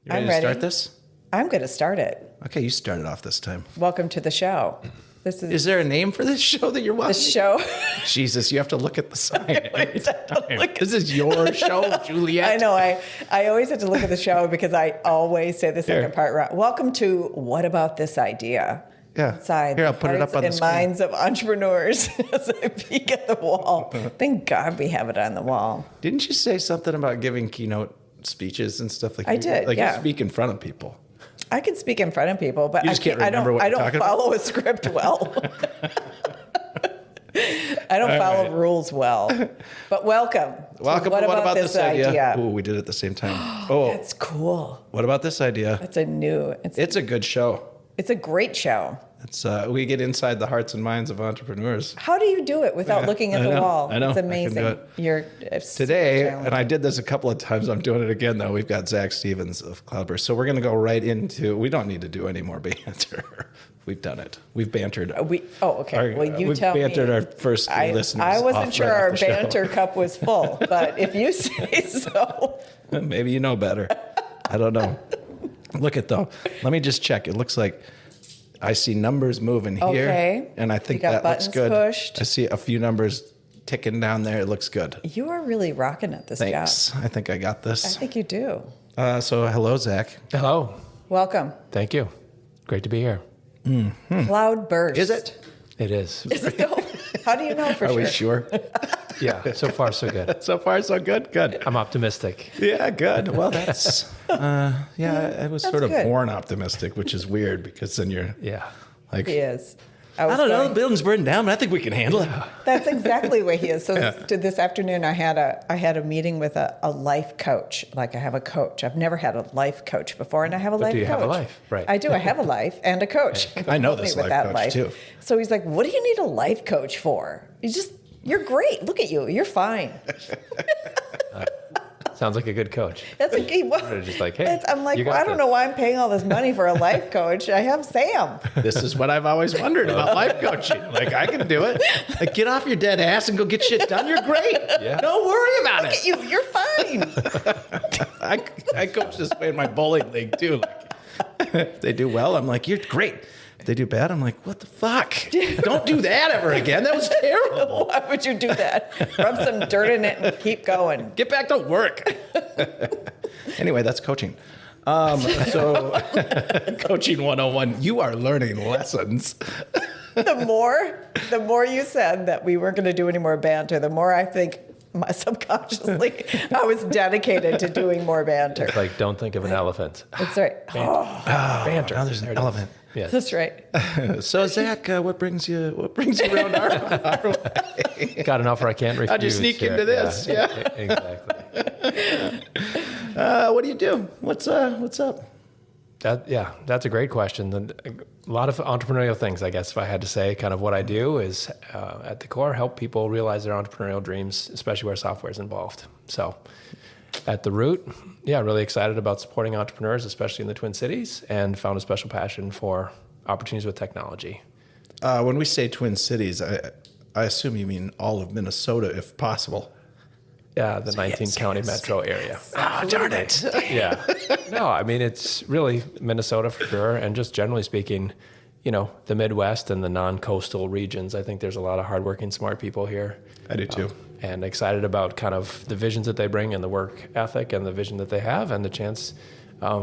You ready I'm to ready. start this? I'm going to start it. Okay, you start it off this time. Welcome to the show. This Is there a name for this show that you're watching? the show. Jesus, you have to look at the sign every have to time. look at- This is your show, Juliet. I know. I always have to look at the show because I always say the second Here. part right. Welcome to What About This Idea? Yeah. Inside Here, I'll the put it up hearts on the and screen. minds of entrepreneurs as I peek at the wall. Thank God we have it on the wall. Didn't you say something about giving keynote speeches and stuff like that? I did, Like yeah. you speak in front of people. I can speak in front of people, but You just can't remember what I you're don't talking about? follow a script well. I don't follow rules well. But welcome. Welcome to to What About This Idea? Ooh, we did it at the same time. Oh, That's cool. what about this idea? It's a new. It's a good show. It's a great show. It's we get inside the hearts and minds of entrepreneurs. How do you do it without looking at I the know, wall? I know, It's I can do amazing. it. You're Today, and I did this a couple of times, I'm doing it again though, we've got Zack Stevens of Cloudburst. So we're going to go right into, we don't need to do any more banter. We've done it. We've bantered. Okay. Well, you we've tell me. bantered our first few listeners. I wasn't off sure right off our the show. banter cup was full, but if you say so. Maybe you know better. I don't know. Look at though. Let me just check. It looks like I see numbers moving here. Okay. And I think You got that looks buttons good. pushed. I see a few numbers ticking down there. It looks good. You are really rocking at this job. Thanks. I think I got I this. think you do. So hello, Zach. Hello. Welcome. Thank you. Great to be here. Cloudburst. Is it? It is. Is it though? How do you know for Are sure? we sure? Yeah, so far so good. So far, so good. Good. I'm optimistic. Yeah, good. Well, that's I was sort of good. born optimistic, which is weird because then you're Yeah. like, He is. I was don't know, going- the building's burning down, but I think we can handle it. That's exactly what he is. So this afternoon, I had a meeting with a life coach. Like I have a coach. I've never had a life coach before, and I have a life do you coach. have a life? Right. I do. I have a life and a coach. I know Help me this with life that coach, life. too. So he's like, "What do you need a life coach for? You're great. Look at you. You're fine." Sounds like a good coach. That's a key. They're just like, hey, I'm like, you got well, I don't this. know why I'm paying all this money for a life coach. I have Sam. This is what I've always wondered about life coaching. Like, I can do it. Like, get off your dead ass and go get shit done. You're great. Yeah. Don't worry about Look it. at you. You're fine. I coach this way in my bowling league, too. Like, if they do well, I'm like, you're great. If they do bad, I'm like, what the fuck? Don't do that ever again. That was terrible. Why would you do that? Rub some dirt in it and keep going. Get back to work. Anyway, that's coaching. So, coaching 101, you are learning lessons. The more you said that we weren't going to do any more banter, the more I think subconsciously I was dedicated to doing more banter. Like, don't think of an elephant. That's right. Oh, Banter. Now there's an elephant. Yes. that's right. So, Zach, what brings you around our way? Got an offer I can't refuse. How'd you sneak here. into this? Yeah. Exactly. What do you do? What's up? That's a great question. And a lot of entrepreneurial things, I guess, if I had to say. Kind of what I do is, at the core, help people realize their entrepreneurial dreams, especially where software is involved. So at the root, really excited about supporting entrepreneurs, especially in the Twin Cities, and found a special passion for opportunities with technology. When we say Twin Cities, I assume you mean all of Minnesota, if possible. Yeah, the 19-county metro area. Oh, darn it. Yeah. No, I mean, it's really Minnesota for sure. And just generally speaking, the Midwest and the non-coastal regions, I think there's a lot of hardworking, smart people here. I do too. And excited about kind of the visions that they bring and the work ethic and the vision that they have and the chance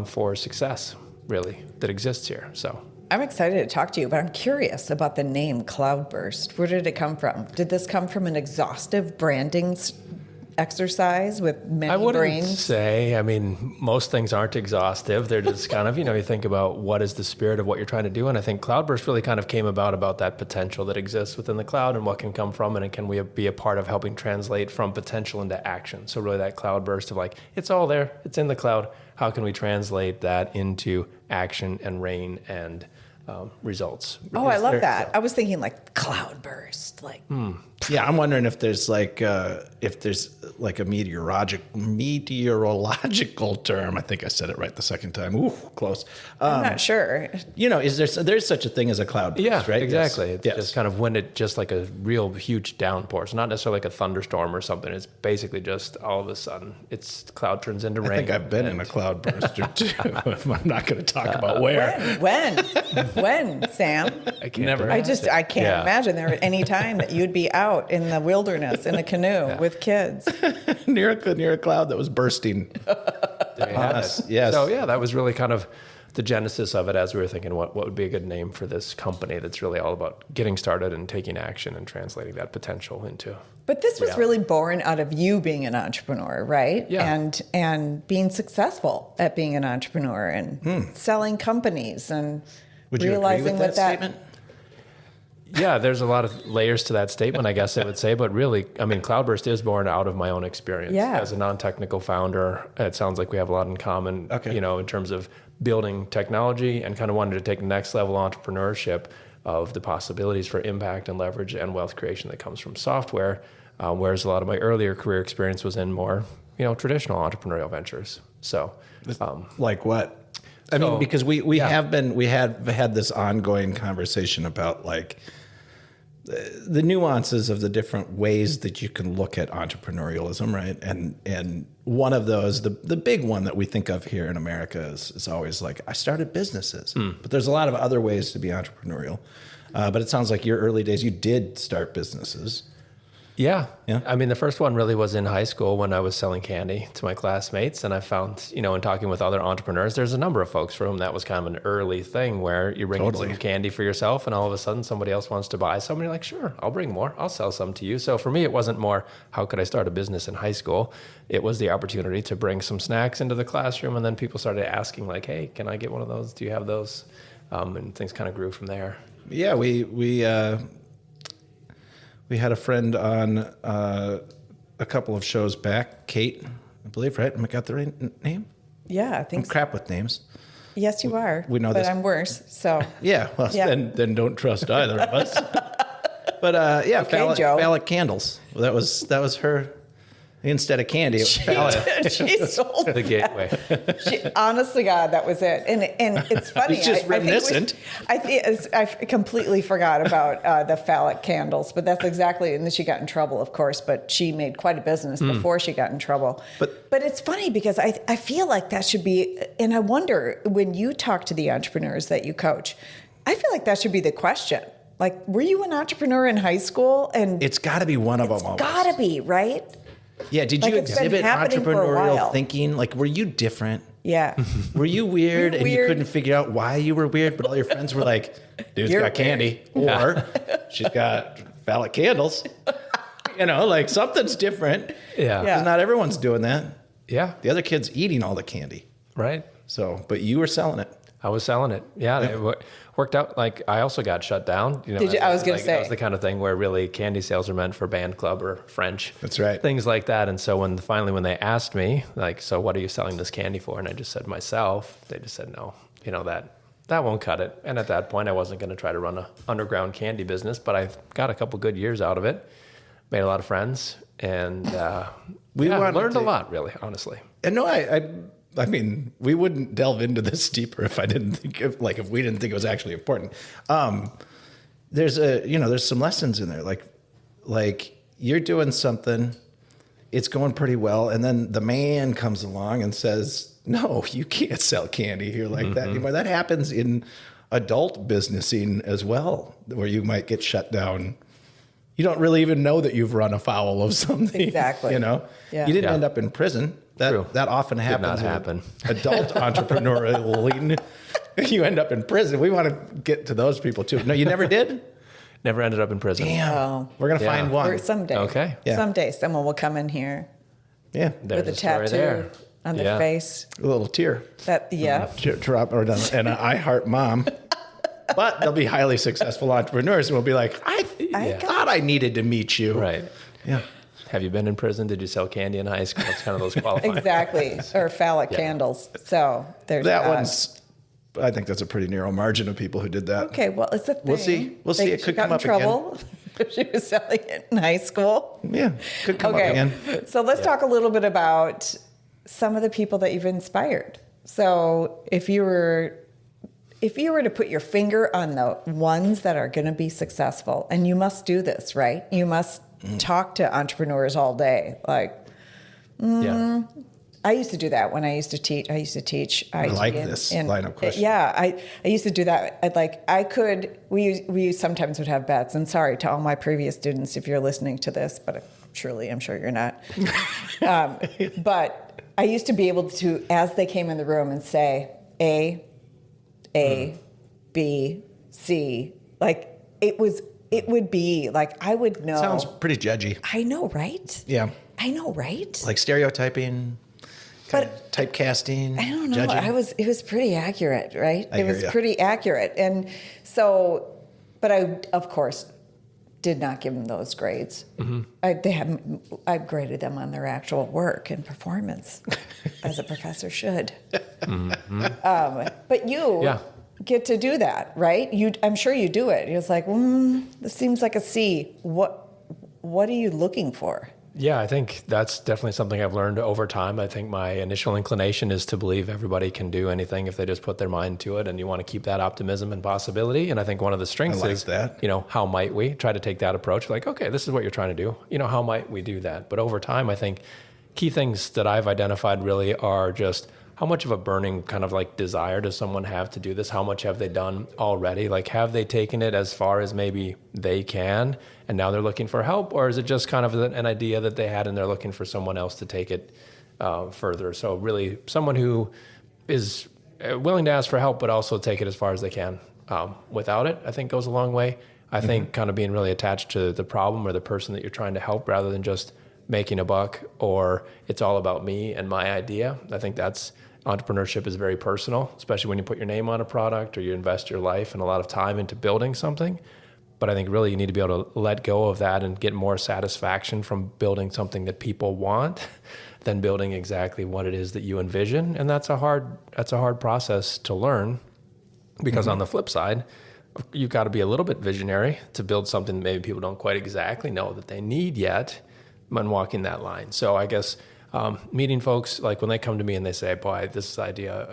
for success, really, that exists here. So I'm excited to talk to you, but I'm curious about the name Cloudburst. Where did it come from? Did this come from an exhaustive branding exercise with many I wouldn't brains? say, most things aren't exhaustive. They're just kind of, you think about what is the spirit of what you're trying to do. And I think Cloudburst really kind of came about that potential that exists within the cloud and what can come from it. And can we be a part of helping translate from potential into action? So really that Cloudburst of like, it's all there, it's in the cloud. How can we translate that into action and rain and results. Oh, I love that. I was thinking like cloudburst, like. Yeah, I'm wondering if there's like a meteorological term. I think I said it right the second time. Ooh, close. I'm not sure. There's such a thing as a cloud burst, Yeah, right? exactly. Yes. It's Yes. just kind of when it just like a real huge downpour. It's not necessarily like a thunderstorm or something. It's basically just all of a sudden cloud turns into rain. I think I've been in a cloud burst or two. I'm not going to talk about where. When, Sam? I can't Never. imagine. I can't imagine there any time that you'd be out in the wilderness in a canoe with kids. near a cloud that was bursting. There you have Us, it. yes. So yeah, that was really kind of the genesis of it as we were thinking what would be a good name for this company that's really all about getting started and taking action and translating that potential into. But this was really born out of you being an entrepreneur, right? Yeah. And being successful at being an entrepreneur and selling companies and Would you realizing agree with that statement? Yeah, there's a lot of layers to that statement, I guess I would say. But really, I mean, Cloudburst is born out of my own experience. Yeah. As a non-technical founder, it sounds like we have a lot in common, Okay. in terms of building technology and kind of wanted to take the next level entrepreneurship of the possibilities for impact and leverage and wealth creation that comes from software, whereas a lot of my earlier career experience was in more, traditional entrepreneurial ventures. So, Like what? I mean, because we have had this ongoing conversation about like the nuances of the different ways that you can look at entrepreneurialism, right? And one of those, the big one that we think of here in America is always like, I started businesses. But there's a lot of other ways to be entrepreneurial. But it sounds like your early days, you did start businesses. Yeah. Yeah. I mean, the first one really was in high school when I was selling candy to my classmates. And I found, in talking with other entrepreneurs, there's a number of folks for whom that was kind of an early thing where you bring in some candy for yourself and all of a sudden somebody else wants to buy some. And you're like, sure, I'll bring more. I'll sell some to you. So for me, it wasn't more, how could I start a business in high school? It was the opportunity to bring some snacks into the classroom. And then people started asking like, hey, can I get one of those? Do you have those? And things kind of grew from there. Yeah, we had a friend on a couple of shows back, Kate, I believe, right? Am I got the right name? Yeah, I think I'm crap with names. Yes, you are. We know but this. I'm worse. So Yeah, well, Yeah. Then don't trust either of us. But Okay, Joe. phallic candles. Well, that was her. Instead of candy, it was phallic. she sold The gateway. honest to God, that was it. And it's funny. It's just reminiscent. I completely forgot about the phallic candles, but that's exactly. And then she got in trouble, of course. But she made quite a business before she got in trouble. But it's funny because I feel like that should be. And I wonder when you talk to the entrepreneurs that you coach, I feel like that should be the question. Like, were you an entrepreneur in high school? And It's got to be one of them. Almost. gotta be, right? Yeah. Did Like, you it's been exhibit happening for a while. entrepreneurial thinking? Like, were you different? Yeah. Were you weird and you weird. couldn't figure out why you were weird, but all your friends were like, dude's You're got candy, or she's got phallic candles. Like something's different. Yeah. Yeah. 'Cause not everyone's doing that. Yeah. The other kid's eating all the candy. Right. So, but you were selling it. I was selling it. Yeah, it worked out. Like I also got shut down. Did you? I was gonna say. that was the kind of thing where really candy sales are meant for band club or French. That's right. Things like that. And so when they asked me like, so what are you selling this candy for? And I just said myself. They just said no. That won't cut it. And at that point, I wasn't going to try to run a underground candy business, but I got a couple good years out of it. Made a lot of friends, and learned a lot. Really, honestly. And no, I mean, we wouldn't delve into this deeper if I didn't think if we didn't think it was actually important. There's some lessons in there. Like you're doing something, it's going pretty well, and then the man comes along and says, "No, you can't sell candy here like that anymore." That happens in adult businessing as well, where you might get shut down. You don't really even know that you've run afoul of something. Exactly. Yeah. You didn't end up in prison. That often happens. Did not happen. Adult entrepreneurial. You end up in prison. We want to get to those people too. No, you never did? Never ended up in prison. Damn. Oh. We're going to find one. Or someday. Okay. Yeah. Someday someone will come in here Yeah. There's with a story tattoo there. on their face. A little tear. Drop or down, and I heart mom. But they'll be highly successful entrepreneurs and we'll be like, I thought I needed to meet you. Right. Yeah. Have you been in prison? Did you sell candy in high school? It's kind of those qualifiers. Exactly. Or phallic candles. So there's That one's I think that's a pretty narrow margin of people who did that. Okay, well, it's a thing. We'll see. It could come up again. She got in trouble. She was selling it in high school. Yeah, could come up again. So let's talk a little bit about some of the people that you've inspired. So if you were to put your finger on the ones that are going to be successful, and you must do this, right? You must talk to entrepreneurs all day. Like, I used to do that when I used to teach. I like this line of questioning. Yeah, I used to do that. We sometimes would have bets. And sorry to all my previous students if you're listening to this, but I'm sure you're not. But I used to be able to, as they came in the room, and say A, B, C. Like it would be like I would know. Sounds pretty judgy. I know, right? Yeah. I know, right? Like stereotyping. But typecasting. I don't know. Judging. It was pretty accurate, right? It was pretty accurate. And so, but I, of course, did not give them those grades. Mm-hmm. I graded them on their actual work and performance, as a professor should. Mm-hmm. But you get to do that, right? I'm sure you do it. It's like, this seems like a C. What are you looking for? Yeah, I think that's definitely something I've learned over time. I think my initial inclination is to believe everybody can do anything if they just put their mind to it, and you want to keep that optimism and possibility. And I think one of the strengths is that, how might we try to take that approach? Like, okay, this is what you're trying to do. How might we do that? But over time, I think key things that I've identified really are just how much of a burning kind of like desire does someone have to do this? How much have they done already? Like, have they taken it as far as maybe they can, and now they're looking for help? Or is it just kind of an idea that they had and they're looking for someone else to take it further? So really someone who is willing to ask for help, but also take it as far as they can. Without it, I think goes a long way. I think kind of being really attached to the problem or the person that you're trying to help rather than just making a buck or it's all about me and my idea. I think entrepreneurship is very personal, especially when you put your name on a product or you invest your life and a lot of time into building something. But I think really you need to be able to let go of that and get more satisfaction from building something that people want than building exactly what it is that you envision. And that's a hard process to learn, because on the flip side, you've got to be a little bit visionary to build something that maybe people don't quite exactly know that they need yet when walking that line. So I guess meeting folks, like when they come to me and they say, boy, this idea,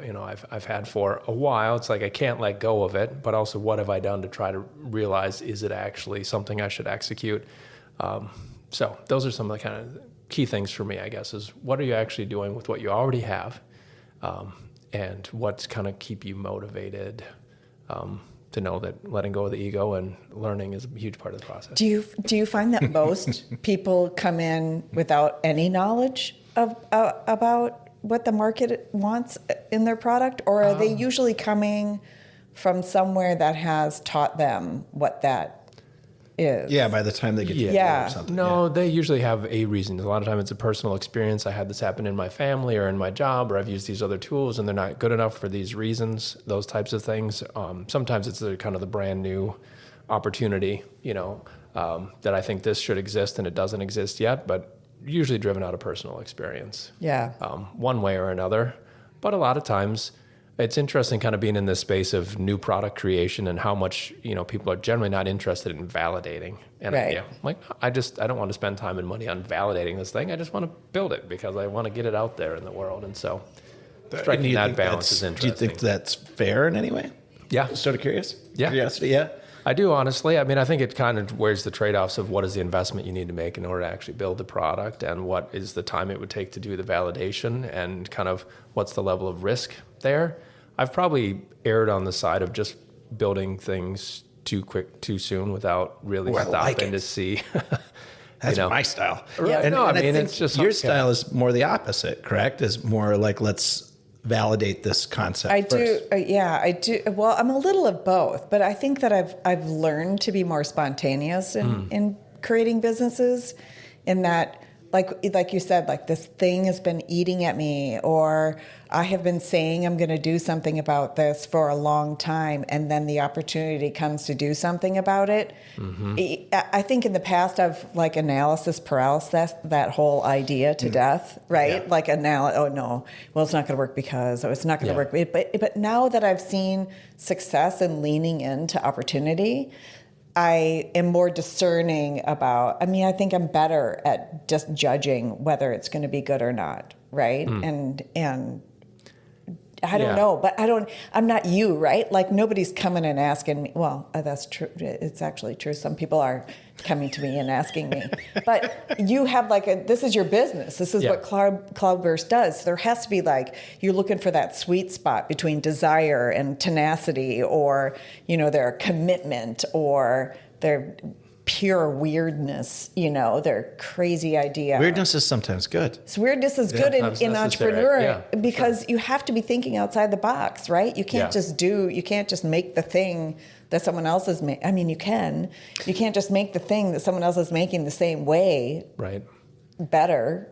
I've had for a while, it's like I can't let go of it, but also what have I done to try to realize, is it actually something I should execute? So those are some of the kind of key things for me, I guess, is what are you actually doing with what you already have? And what's kind of keep you motivated to know that letting go of the ego and learning is a huge part of the process. Do you find that most people come in without any knowledge of about what the market wants in their product, or are they usually coming from somewhere that has taught them what that is? Yeah, by the time they get to or something. No, they usually have a reason. A lot of time it's a personal experience. I had this happen in my family or in my job, or I've used these other tools and they're not good enough for these reasons, those types of things. Sometimes it's kind of the brand new opportunity, that I think this should exist and it doesn't exist yet, but usually driven out of personal experience. Yeah. One way or another. But a lot of times it's interesting kind of being in this space of new product creation and how much, people are generally not interested in validating an idea. Like, I don't want to spend time and money on validating this thing. I just want to build it because I want to get it out there in the world. And so striking that balance is interesting. Do you think that's fair in any way? Yeah. Just sort of curious? Yeah. Curiosity, yeah. I do, honestly. I mean, I think it kind of wears the trade-offs of what is the investment you need to make in order to actually build the product, and what is the time it would take to do the validation, and kind of what's the level of risk there. I've probably erred on the side of just building things too quick, too soon, without really stopping to see. That's my style. Yeah. And I think it's just your style is more the opposite, correct? Is more like, let's validate this concept. I do. I do. Well, I'm a little of both, but I think that I've learned to be more spontaneous in creating businesses, in that like you said, like this thing has been eating at me, or I have been saying I'm going to do something about this for a long time, and then the opportunity comes to do something about it. I think in the past I've like analysis paralysis, that whole idea to death, right? Yeah. Like oh no, well it's not going to work because, it's not going to work. But now that I've seen success in leaning into opportunity, I am more discerning about, I think I'm better at just judging whether it's going to be good or not, right? And I don't know, but I'm not you, right? Like nobody's coming and asking me, well, that's true. It's actually true. Some people are coming to me and asking me, but you have this is your business. This is what Cloudburst does. There has to be you're looking for that sweet spot between desire and tenacity, or, their commitment, or their pure weirdness, their crazy idea. Weirdness is sometimes good. So weirdness is good in entrepreneurship because you have to be thinking outside the box, right? You can't you can't just make the thing that someone else is making. You can. You can't just make the thing that someone else is making the same way. Right. Better.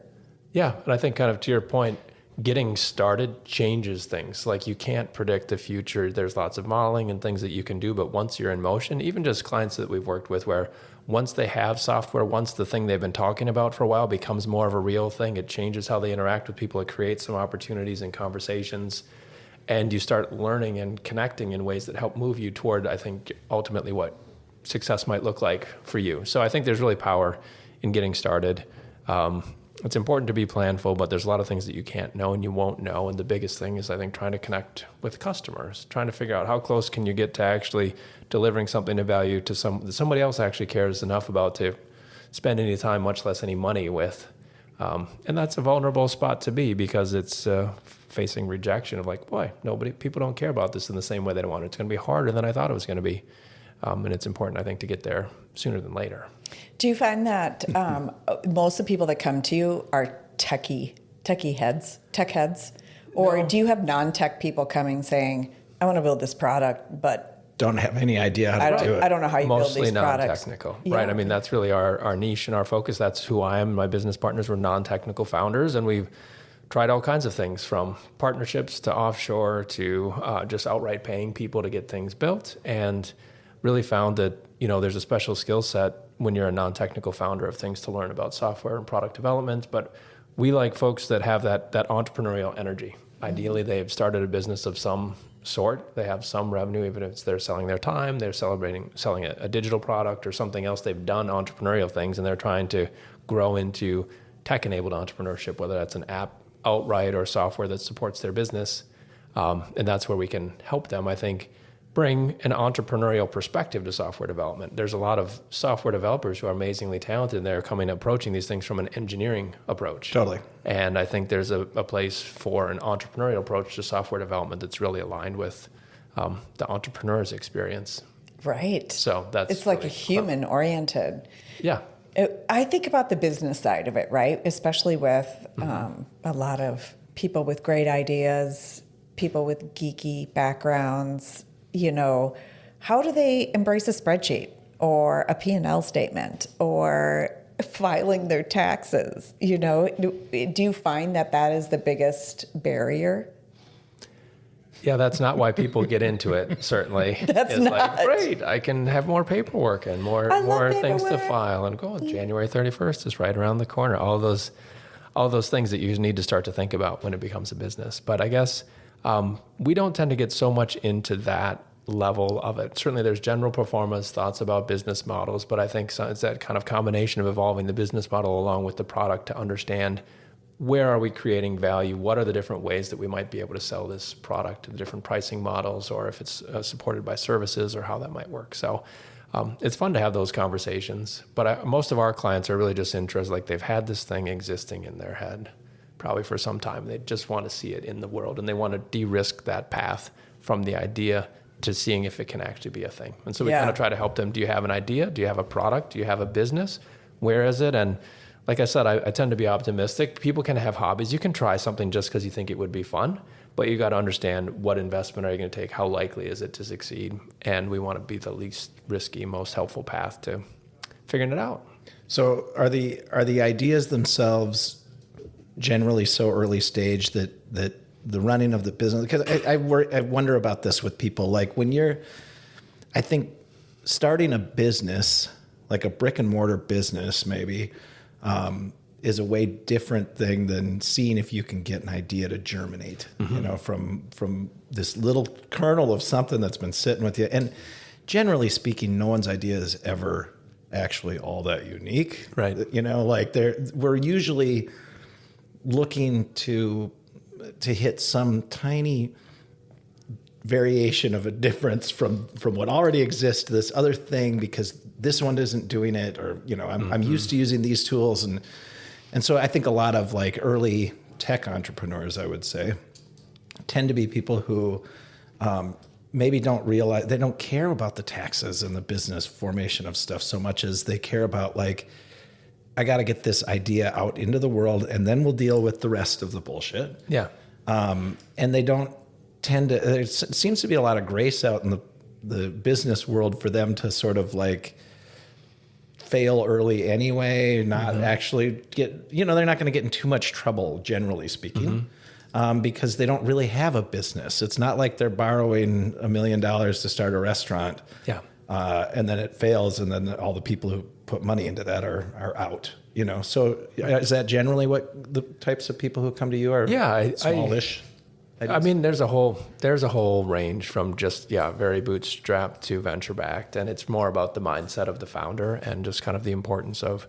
Yeah. And I think kind of to your point, getting started changes things. Like you can't predict the future. There's lots of modeling and things that you can do, but once you're in motion, even just clients that we've worked with where once they have software, once the thing they've been talking about for a while becomes more of a real thing, it changes how they interact with people. It creates some opportunities and conversations, and you start learning and connecting in ways that help move you toward, I think, ultimately what success might look like for you. So I think there's really power in getting started. It's important to be planful, but there's a lot of things that you can't know and you won't know. And the biggest thing is, I think, trying to connect with customers, trying to figure out how close can you get to actually delivering something of value to somebody else actually cares enough about to spend any time, much less any money with. And that's a vulnerable spot to be, because it's facing rejection of people don't care about this in the same way they want it. It's going to be harder than I thought it was going to be. And it's important, I think, to get there sooner than later. Do you find that most of the people that come to you are tech heads? Or do you have non-tech people coming saying, I want to build this product, but don't have any idea how to do it? I don't know how you build these products. Mostly non-technical, right? I mean, that's really our niche and our focus. That's who I am. My business partners were non-technical founders, and we've tried all kinds of things, from partnerships to offshore to just outright paying people to get things built, and really found that, there's a special skill set when you're a non-technical founder of things to learn about software and product development. But we like folks that have that entrepreneurial energy. Ideally, they've started a business of some sort. They have some revenue, even if they're selling their time, they're selling a digital product or something else. They've done entrepreneurial things, and they're trying to grow into tech-enabled entrepreneurship, whether that's an app outright or software that supports their business. And that's where we can help them, I think, bring an entrepreneurial perspective to software development. There's a lot of software developers who are amazingly talented, and they're approaching these things from an engineering approach. Totally. And I think there's a place for an entrepreneurial approach to software development that's really aligned with the entrepreneur's experience. Right. So it's like a human oriented. Yeah. I think about the business side of it, right? Especially with a lot of people with great ideas, people with geeky backgrounds. How do they embrace a spreadsheet or a P&L statement or filing their taxes? Do you find that is the biggest barrier? Yeah, that's not why people get into it, certainly. That's not. Great, I can have more paperwork and more things to file, and January 31st is right around the corner. All those things that you need to start to think about when it becomes a business. But I guess we don't tend to get so much into that level of it. Certainly there's general performance, thoughts about business models, but I think it's that kind of combination of evolving the business model along with the product to understand where are we creating value, what are the different ways that we might be able to sell this product, the different pricing models, or if it's supported by services, or how that might work. So it's fun to have those conversations, but most of our clients are really just interested, they've had this thing existing in their head probably for some time. They just want to see it in the world, and they want to de-risk that path from the idea to seeing if it can actually be a thing. And so we kind of try to help them. Do you have an idea? Do you have a product? Do you have a business? Where is it? And like I said, I tend to be optimistic. People can have hobbies. You can try something just because you think it would be fun, but you got to understand, what investment are you going to take? How likely is it to succeed? And we want to be the least risky, most helpful path to figuring it out. So are the ideas themselves generally so early stage that the running of the business? Because I wonder about this with people. Like I think starting a business, like a brick and mortar business, maybe, is a way different thing than seeing if you can get an idea to germinate, from this little kernel of something that's been sitting with you. And generally speaking, no one's idea is ever actually all that unique. Right. We're usually looking to hit some tiny variation of a difference from what already exists to this other thing, because this one isn't doing it, or I'm used to using these tools, and so I think a lot of like early tech entrepreneurs, I would say, tend to be people who maybe don't realize, they don't care about the taxes and the business formation of stuff so much as they care about, like, I got to get this idea out into the world, and then we'll deal with the rest of the bullshit. Yeah. And they don't tend to, there seems to be a lot of grace out in the business world for them to sort of like fail early anyway, not actually get, they're not going to get in too much trouble, generally speaking, because they don't really have a business. It's not like they're borrowing $1 million to start a restaurant. Yeah. And then it fails, and then all the people who put money into that are out. So is that generally what the types of people who come to you are? Yeah, smallish. I mean, there's a whole range from just very bootstrapped to venture backed, and it's more about the mindset of the founder and just kind of the importance of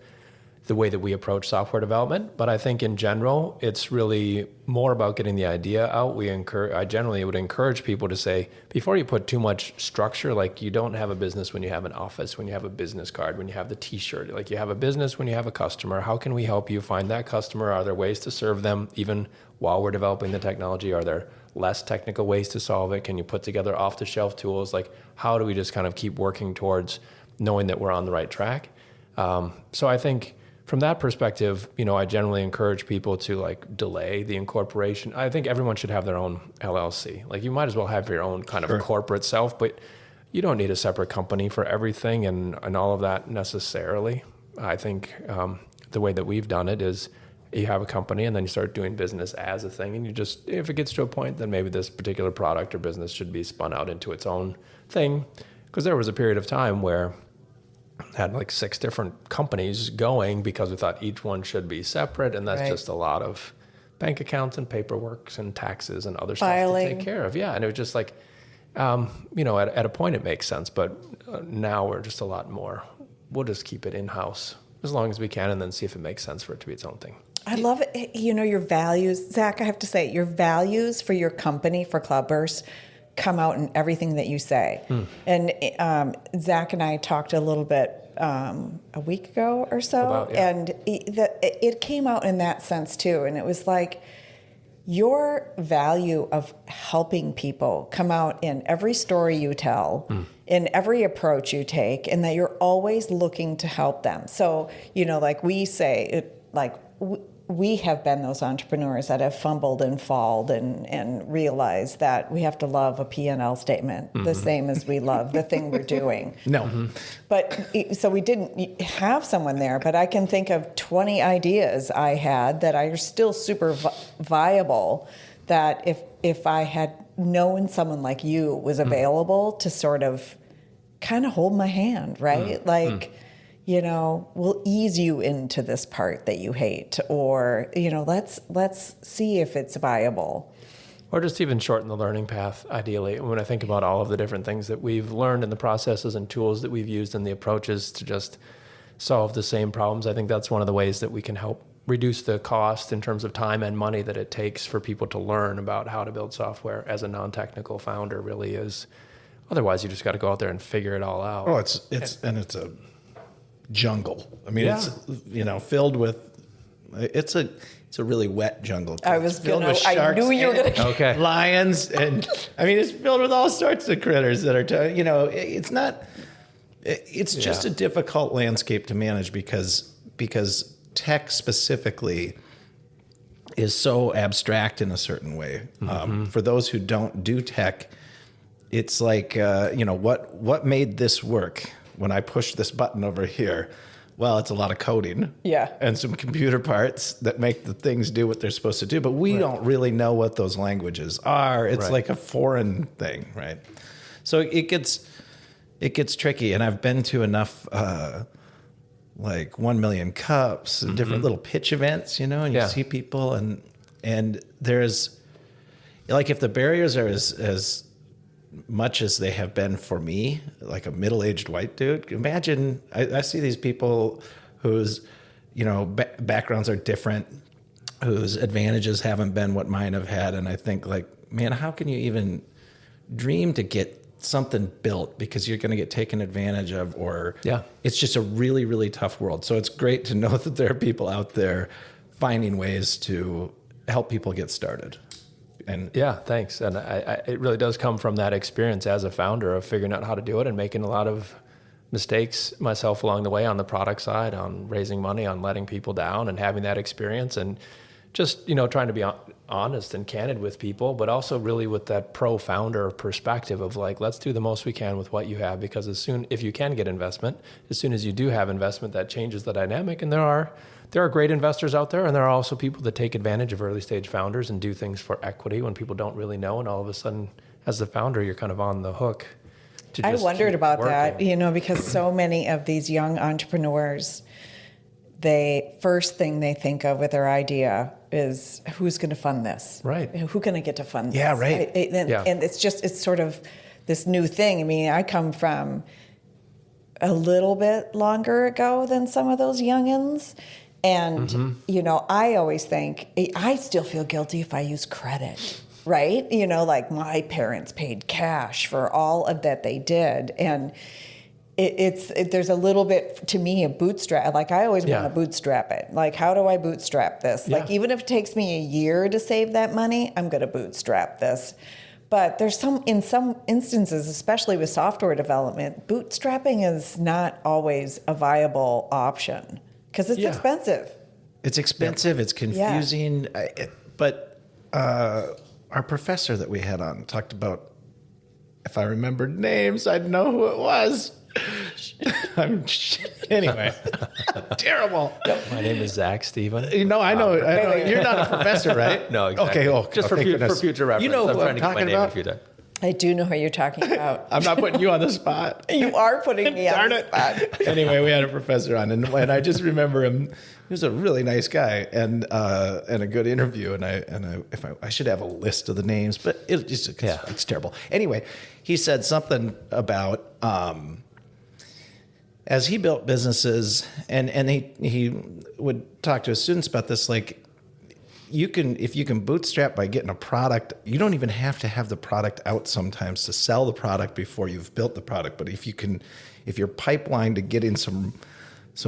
the way that we approach software development. But I think in general, it's really more about getting the idea out. I generally would encourage people to say, before you put too much structure, like, you don't have a business when you have an office, when you have a business card, when you have the t-shirt, like, you have a business when you have a customer. How can we help you find that customer? Are there ways to serve them even while we're developing the technology? Are there less technical ways to solve it? Can you put together off-the-shelf tools? Like, how do we just kind of keep working towards knowing that we're on the right track? So I think from that perspective, I generally encourage people to like delay the incorporation. I think everyone should have their own LLC. Like, you might as well have your own kind of corporate self, but you don't need a separate company for everything and all of that necessarily. I think the way that we've done it is you have a company and then you start doing business as a thing, and you just, if it gets to a point, then maybe this particular product or business should be spun out into its own thing. Because there was a period of time where had like 6 different companies going because we thought each one should be separate, and that's just a lot of bank accounts and paperwork and taxes and other Filing. Stuff to take care of. Yeah, and it was just like, at a point it makes sense, but now we're just a lot more. We'll just keep it in-house as long as we can, and then see if it makes sense for it to be its own thing. I love it. Your values, Zach, I have to say, your values for your company, for Cloudburst, come out in everything that you say. And Zach and I talked a little bit a week ago or so, and it came out in that sense too. And it was like, your value of helping people come out in every story you tell, in every approach you take, and that you're always looking to help them. So, like we say, we have been those entrepreneurs that have fumbled and falled and realized that we have to love a P&L statement the same as we love the thing we're doing. No. But so we didn't have someone there, but I can think of 20 ideas I had that are still super viable, that if I had known someone like you was available to sort of kind of hold my hand, right? We'll ease you into this part that you hate, or, let's see if it's viable. Or just even shorten the learning path, ideally. When I think about all of the different things that we've learned and the processes and tools that we've used and the approaches to just solve the same problems, I think that's one of the ways that we can help reduce the cost in terms of time and money that it takes for people to learn about how to build software as a non-technical founder really is. Otherwise, you just got to go out there and figure it all out. Oh, it's a jungle. I mean, it's filled with. It's a really wet jungle. It's filled with sharks. I knew you were going to. Lions, and I mean, it's filled with all sorts of critters that are. It's not. It's just a difficult landscape to manage because tech specifically is so abstract in a certain way. For those who don't do tech, it's like what made this work? When I push this button over here, well, it's a lot of coding. Yeah. And some computer parts that make the things do what they're supposed to do. But we don't really know what those languages are. It's like a foreign thing, right? So it gets tricky. And I've been to enough like 1 million cups and different little pitch events, and you see people and there's like, if the barriers are as much as they have been for me, like a middle-aged white dude, imagine I see these people whose backgrounds are different, whose advantages haven't been what mine have had, and I think like, man, how can you even dream to get something built because you're going to get taken advantage of, or it's just a really, really tough world. So it's great to know that there are people out there finding ways to help people get started. And thanks. And it really does come from that experience as a founder of figuring out how to do it and making a lot of mistakes myself along the way on the product side, on raising money, on letting people down, and having that experience, and just trying to be honest and candid with people, but also really with that pro founder perspective of like, let's do the most we can with what you have, because if you can get investment, as soon as you do have investment, that changes the dynamic. And there are great investors out there, and there are also people that take advantage of early stage founders and do things for equity when people don't really know, and all of a sudden, as the founder, you're kind of on the hook. I wondered about that, because so many of these young entrepreneurs, first thing they think of with their idea is, who's going to fund this? Right. Who can I get to fund this? Yeah, right. And it's sort of this new thing. I mean, I come from a little bit longer ago than some of those youngins. And, I always think, I still feel guilty if I use credit, right? Like my parents paid cash for all of that they did. And there's a little bit, to me, a bootstrap. Like I always want to bootstrap it. Like, how do I bootstrap this? Like, even if it takes me a year to save that money, I'm going to bootstrap this. But in some instances, especially with software development, bootstrapping is not always a viable option. Because it's expensive. It's expensive. It's confusing. But our professor that we had on talked about, if I remembered names, I'd know who it was. Anyway, terrible. My name is Zack Steven. I know. You're not a professor, right? No, exactly. Okay. Just for future reference. You know who I'm talking about? I do know who you're talking about. I'm not putting you on the spot. You are putting me on the spot. Anyway, we had a professor on, and I just remember him. He was a really nice guy and a good interview. And I should have a list of the names, but it's terrible. Anyway, he said something about as he built businesses, and he would talk to his students about this, like, if you can bootstrap by getting a product, you don't even have to have the product out sometimes to sell the product before you've built the product. But if your pipeline to getting some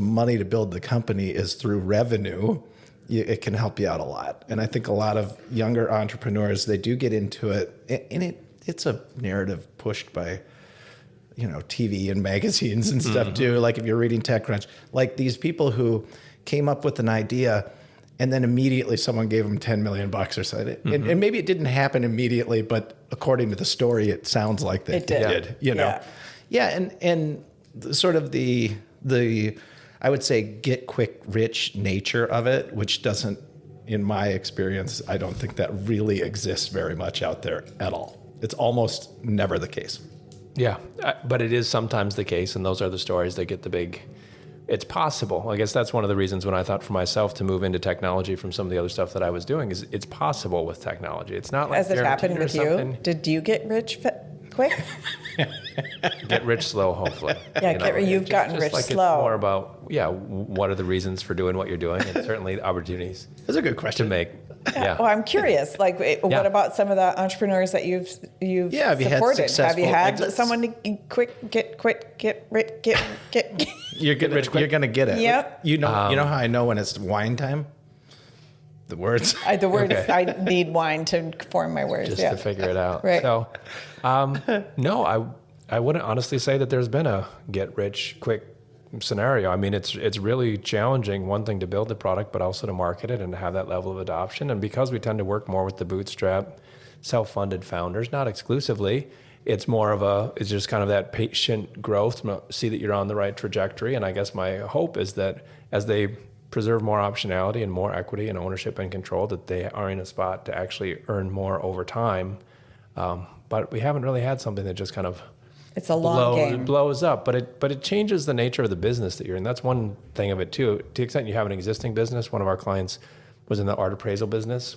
money to build the company is through revenue, it can help you out a lot. And I think a lot of younger entrepreneurs, they do get into it, and it's a narrative pushed by TV and magazines and stuff too. Like if you're reading TechCrunch, like these people who came up with an idea and then immediately someone gave them $10 million or something. And maybe it didn't happen immediately, but according to the story, it sounds like they did. And sort of the I would say get quick rich nature of it, which doesn't, in my experience, I don't think that really exists very much out there at all. It's almost never the case. Yeah, but it is sometimes the case, and those are the stories that get the big. It's possible. I guess that's one of the reasons when I thought for myself to move into technology from some of the other stuff that I was doing is it's possible with technology. It's not like has it happened with you? Did you get rich quick? Get rich slow, hopefully. Yeah, you've gotten rich like slow. It's more about what are the reasons for doing what you're doing, and certainly opportunities. That's a good question to make. Yeah. Well, I'm curious. Like, what about some of the entrepreneurs that you've have you supported? Have you had exits? someone to get rich? You're getting rich quick. You're gonna get it. Yep. You know how I know when it's wine time? The words. The words. Okay. I need wine to form my words. Just to figure it out. Right. So, no, I wouldn't honestly say that there's been a get rich quick scenario. I mean, it's really challenging, one thing to build the product, but also to market it and to have that level of adoption. And because we tend to work more with the bootstrap self-funded founders, not exclusively. It's just kind of that patient growth, see that you're on the right trajectory. And I guess my hope is that as they preserve more optionality and more equity and ownership and control, that they are in a spot to actually earn more over time. But we haven't really had something that just kind of it's a long game. Blows up, but it changes the nature of the business that you're in. That's one thing of it too. To the extent you have an existing business, one of our clients was in the art appraisal business.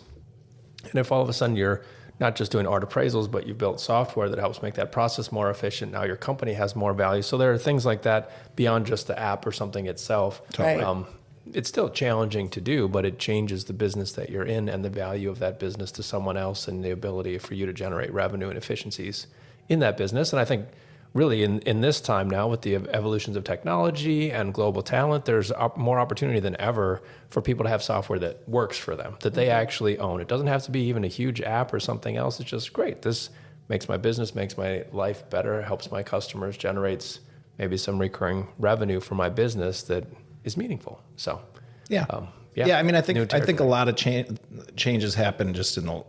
And if all of a sudden you're not just doing art appraisals, but you've built software that helps make that process more efficient, now your company has more value. So there are things like that beyond just the app or something itself. Right. It's still challenging to do, but it changes the business that you're in and the value of that business to someone else and the ability for you to generate revenue and efficiencies in that business. And I think really in this time now with the evolutions of technology and global talent, there's more opportunity than ever for people to have software that works for them, that they actually own. It doesn't have to be even a huge app or something else. It's just great. This makes my business, makes my life better, helps my customers, generates maybe some recurring revenue for my business that is meaningful. So, yeah. I mean, I think a lot of changes happen just in the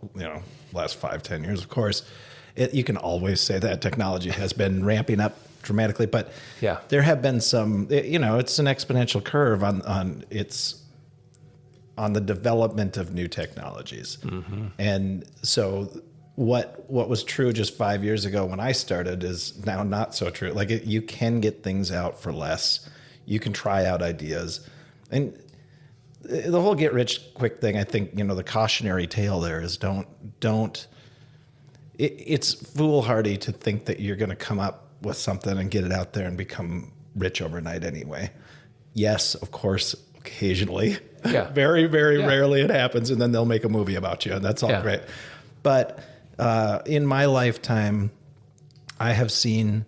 last 5-10 years. Of course, you can always say that technology has been ramping up dramatically, but there have been some. It's an exponential curve on the development of new technologies, and so what was true just 5 years ago when I started is now not so true. Like you can get things out for less. You can try out ideas, and the whole get rich quick thing. I think the cautionary tale there is don't. It's foolhardy to think that you're going to come up with something and get it out there and become rich overnight. Anyway, yes, of course, occasionally, very very rarely it happens, and then they'll make a movie about you, and that's all great. But in my lifetime, I have seen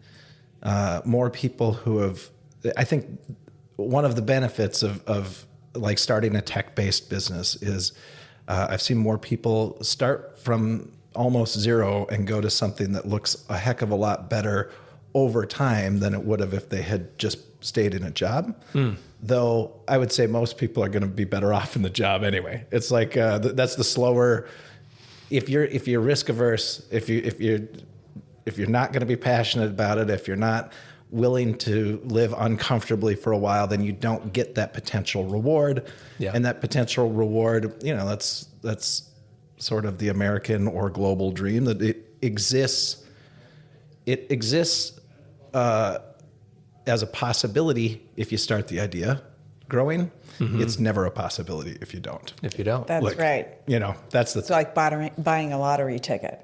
more people who have. I think one of the benefits of like starting a tech-based business is I've seen more people start from almost zero and go to something that looks a heck of a lot better over time than it would have if they had just stayed in a job. Though I would say most people are going to be better off in the job anyway. It's like that's the slower. If you're risk averse, if you're not going to be passionate about it, if you're not willing to live uncomfortably for a while, then you don't get that potential reward. And that potential reward, that's sort of the American or global dream that it exists as a possibility if you start the idea growing. It's never a possibility if you don't. That's right. It's like buying a lottery ticket.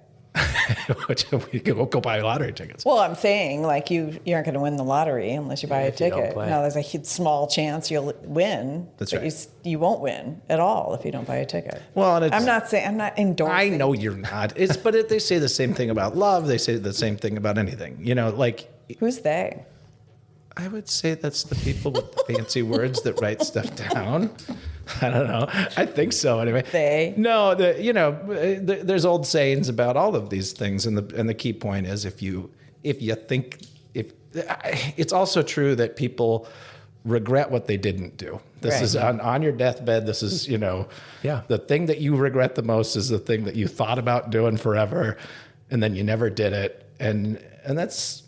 We go buy lottery tickets. Well, I'm saying like you aren't going to win the lottery unless you buy a ticket. Now there's a small chance you'll win. That's but right. You won't win at all if you don't buy a ticket. Well, and I'm not endorsing. I know you're not. But they say the same thing about love. They say the same thing about anything. Who's they? I would say that's the people with the fancy words that write stuff down. I don't know. I think so anyway. They? No, there's old sayings about all of these things, and the key point is if you think it's also true that people regret what they didn't do. This is on your deathbed. This is the thing that you regret the most is the thing that you thought about doing forever, and then you never did it, and that's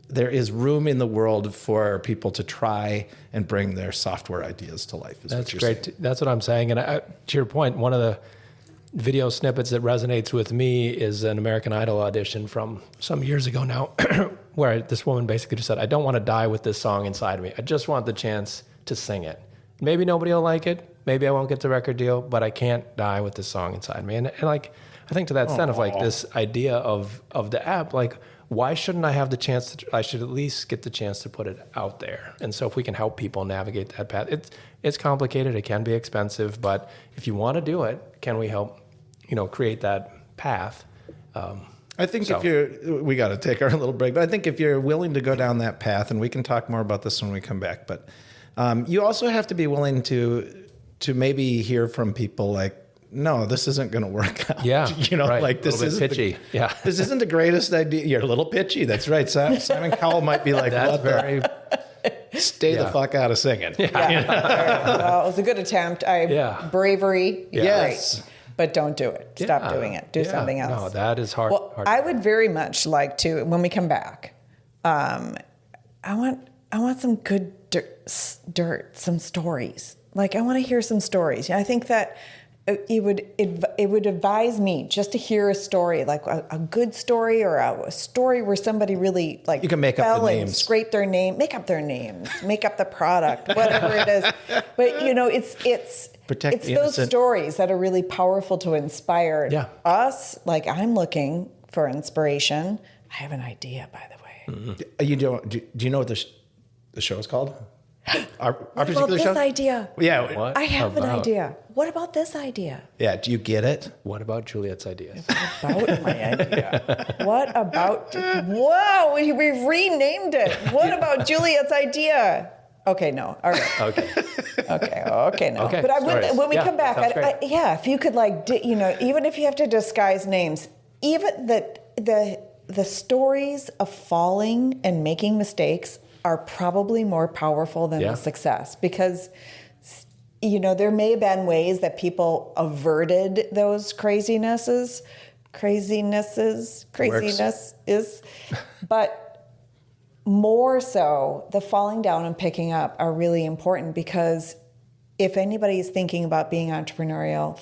there is room in the world for people to try and bring their software ideas to life. That's great. That's what I'm saying. And to your point, one of the video snippets that resonates with me is an American Idol audition from some years ago now, where this woman basically just said, I don't want to die with this song inside of me. I just want the chance to sing it. Maybe nobody will like it. Maybe I won't get the record deal, but I can't die with this song inside me. And like, I think to that extent of like this idea of the app, like, why shouldn't I have the chance I should at least get the chance to put it out there. And so if we can help people navigate that path, it's complicated. It can be expensive, but if you want to do it, can we help, create that path? I think we got to take our little break, but I think if you're willing to go down that path, and we can talk more about this when we come back, but you also have to be willing to maybe hear from people like, no, this isn't going to work out. Yeah, right. Like this is pitchy. This isn't the greatest idea. You're a little pitchy. That's right. Simon Cowell might be like, stay the fuck out of singing. Well, it was a good attempt. Bravery. Yes. but don't do it. Stop doing it. Do something else. No, that is hard. Well, I would very much like to, when we come back, I want some good dirt, some stories. Like, I want to hear some stories. I think that it would advise me just to hear a story, like a good story, or a story where somebody really like you can make up the names, scrape their name, make up their names, make up the product, whatever it is. But it's those stories that are really powerful to inspire us. Like, I'm looking for inspiration. I have an idea, by the way. Do you know what the show is called? Our what particular about this show? idea? Yeah. What I have an idea. What about this idea? Yeah. Do you get it? What about Juliet's ideas? What about my idea? What about... Whoa, we've renamed it. What about Juliet's idea? Okay, no. All right. Okay. Okay, no. Okay, But when we yeah, come back, if you could, like, even if you have to disguise names, even the stories of falling and making mistakes are probably more powerful than the success, because there may have been ways that people averted those craziness is, but more so the falling down and picking up are really important, because if anybody is thinking about being entrepreneurial,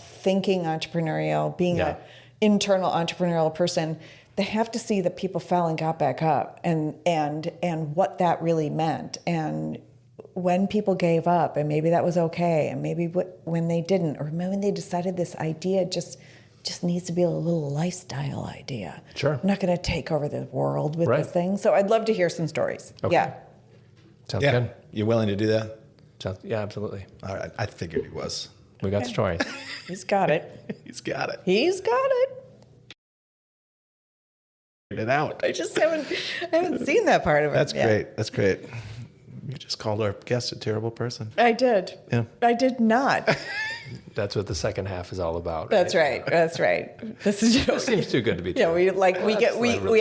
being an internal entrepreneurial person, they have to see that people fell and got back up, and what that really meant, and when people gave up, and maybe that was okay, and maybe when they didn't, or maybe when they decided this idea just needs to be a little lifestyle idea. Sure. I'm not going to take over the world with this thing. So I'd love to hear some stories. Okay. Yeah. Sounds good. You willing to do that? Yeah, absolutely. All right. I figured he was. We got stories. He's got it. He's got it. He's got it. It out. I just haven't seen that part of it. That's great. That's great. You just called our guest a terrible person. I did. Yeah. I did not. That's what the second half is all about. That's right. This is Seems too good to be true. Yeah, we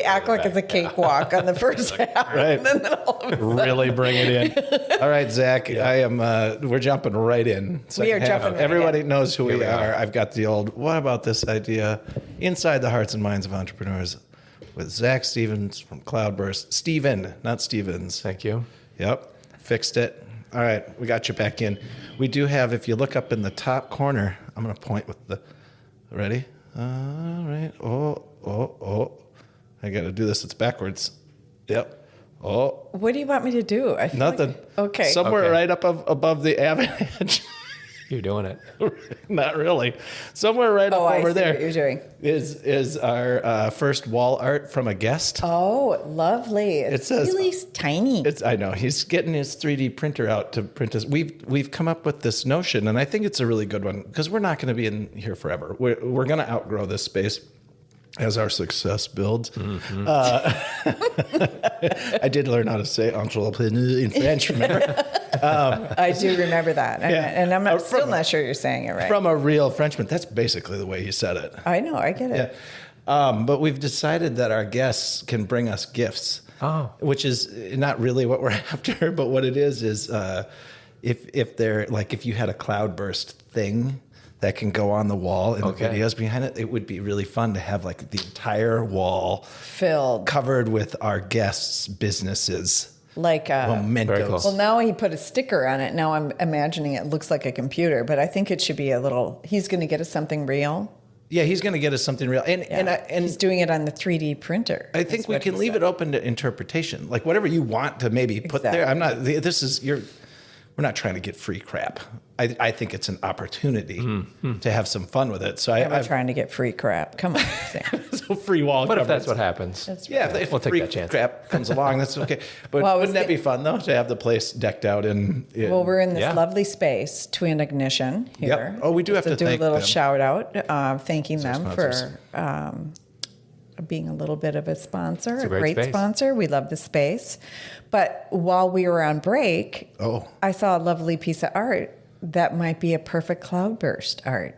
act like it's a cakewalk on the first half, Right. and then all of a sudden, Really bring it in. All right, Zach. We're jumping right in. We are jumping right Everybody in. knows who we are. I've got the old, what about this idea? Inside the hearts and minds of entrepreneurs with Zack Stevens from Cloudburst. Steven, not Stevens. Thank you. Yep. Fixed it. All right. We got you back in. We do have, if you look up in the top corner, I'm going to point with the, ready? All right. Oh. I got to do this. It's backwards. Yep. Oh. What do you want me to do? I feel Nothing. Okay. Somewhere right up above the avalanche. You're doing it. Not really. Somewhere right up I over see there what you're doing. is our first wall art from a guest. Oh, lovely. It says, really tiny. I know. He's getting his 3D printer out to print us. We've come up with this notion, and I think it's a really good one, because we're not going to be in here forever. We're going to outgrow this space as our success builds. Mm-hmm. I did learn how to say entrepreneur in French, remember? I do remember that. And I'm still not sure you're saying it right. From a real Frenchman. That's basically the way he said it. I know. I get it. Yeah. But we've decided that our guests can bring us gifts, which is not really what we're after, but what it is if they're like, if you had a Cloudburst thing that can go on the wall and the videos behind it, it would be really fun to have like the entire wall filled, covered with our guests' businesses. Like mementos. Cool. Well, now he put a sticker on it. Now I'm imagining it looks like a computer, but I think it should be a little. He's going to get us something real. Yeah, he's going to get us something real, and he's doing it on the 3D printer. I think we can leave it open to interpretation, like whatever you want to maybe put there. I'm not. This is your. We're not trying to get free crap. I think it's an opportunity to have some fun with it. So I'm trying to get free crap. Come on, Sam. So free wall. But coverage. if that's what happens, if we'll take free that chance. Crap comes along, that's okay. But wouldn't that be fun though, to have the place decked out in? Well, we're in this lovely space, Twin Ignition here. Yep. Oh, we do have to do thank a little them. shout out, thanking them sponsors. for being a little bit of a sponsor, It's a a great space. sponsor. We love the space. But while we were on break, I saw a lovely piece of art that might be a perfect Cloudburst art.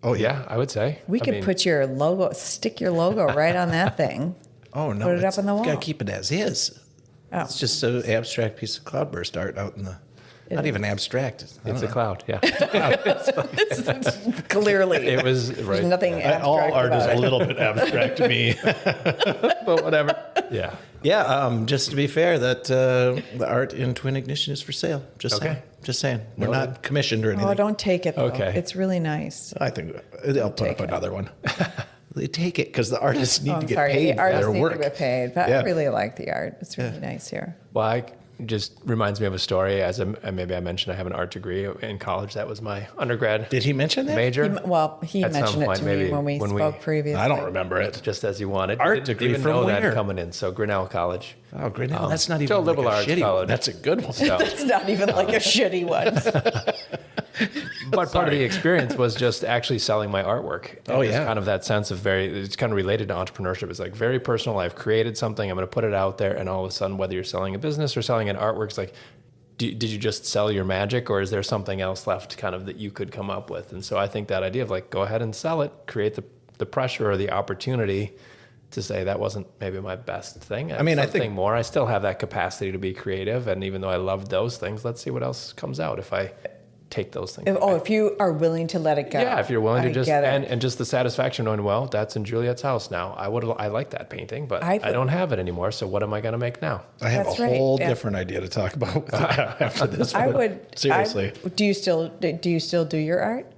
Oh yeah, I would say We could put your logo, stick your logo right on that thing. Oh no! Put it up on the wall. You got to keep it as is. Oh. It's just an abstract piece of Cloudburst art out in the. Not even abstract. It's a cloud. Yeah. Clearly. It was There's right. nothing abstract All art is about a it. little bit abstract to me, but whatever. Yeah. Yeah, just to be fair, that the art in Twin Ignition is for sale. Just saying. Okay. Just saying. We're Noted. not commissioned or anything. Oh, don't take it, though. Okay. It's really nice. I think they'll put up another one. They take it because the artists need Oh, to I'm get sorry. paid The for artists their need work. to get paid, but Yeah. I really like the art. It's really nice here. Well, just reminds me of a story. Maybe I mentioned I have an art degree in college. That was my undergrad Did he mention that? major. He At some mentioned it point, to maybe me when we spoke previously. I don't remember it. Just as you wanted. Art Didn't degree even from know where? that coming in. So Grinnell College. Oh, great. No, that's not even still a liberal like a arts shitty one. college. That's a good one. So, It's not even like a shitty one. but part of the experience was just actually selling my artwork. And Oh, just yeah. kind of that sense of it's kind of related to entrepreneurship. It's like very personal. I've created something. I'm going to put it out there. And all of a sudden, whether you're selling a business or selling an artwork, it's like, did you just sell your magic, or is there something else left kind of that you could come up with? And so I think that idea of like, go ahead and sell it, create the pressure or the opportunity to say that wasn't maybe my best thing. I mean, I think- more. I still have that capacity to be creative. And even though I loved those things, let's see what else comes out if I take those things. If you are willing to let it go. Yeah, if you're willing to I just get it. and just the satisfaction knowing, well, that's in Juliet's house now. I like that painting, but I don't have it anymore. So what am I going to make now? I have That's a right. whole Yeah. different idea to talk about after this one. I would Seriously. do you still do your art?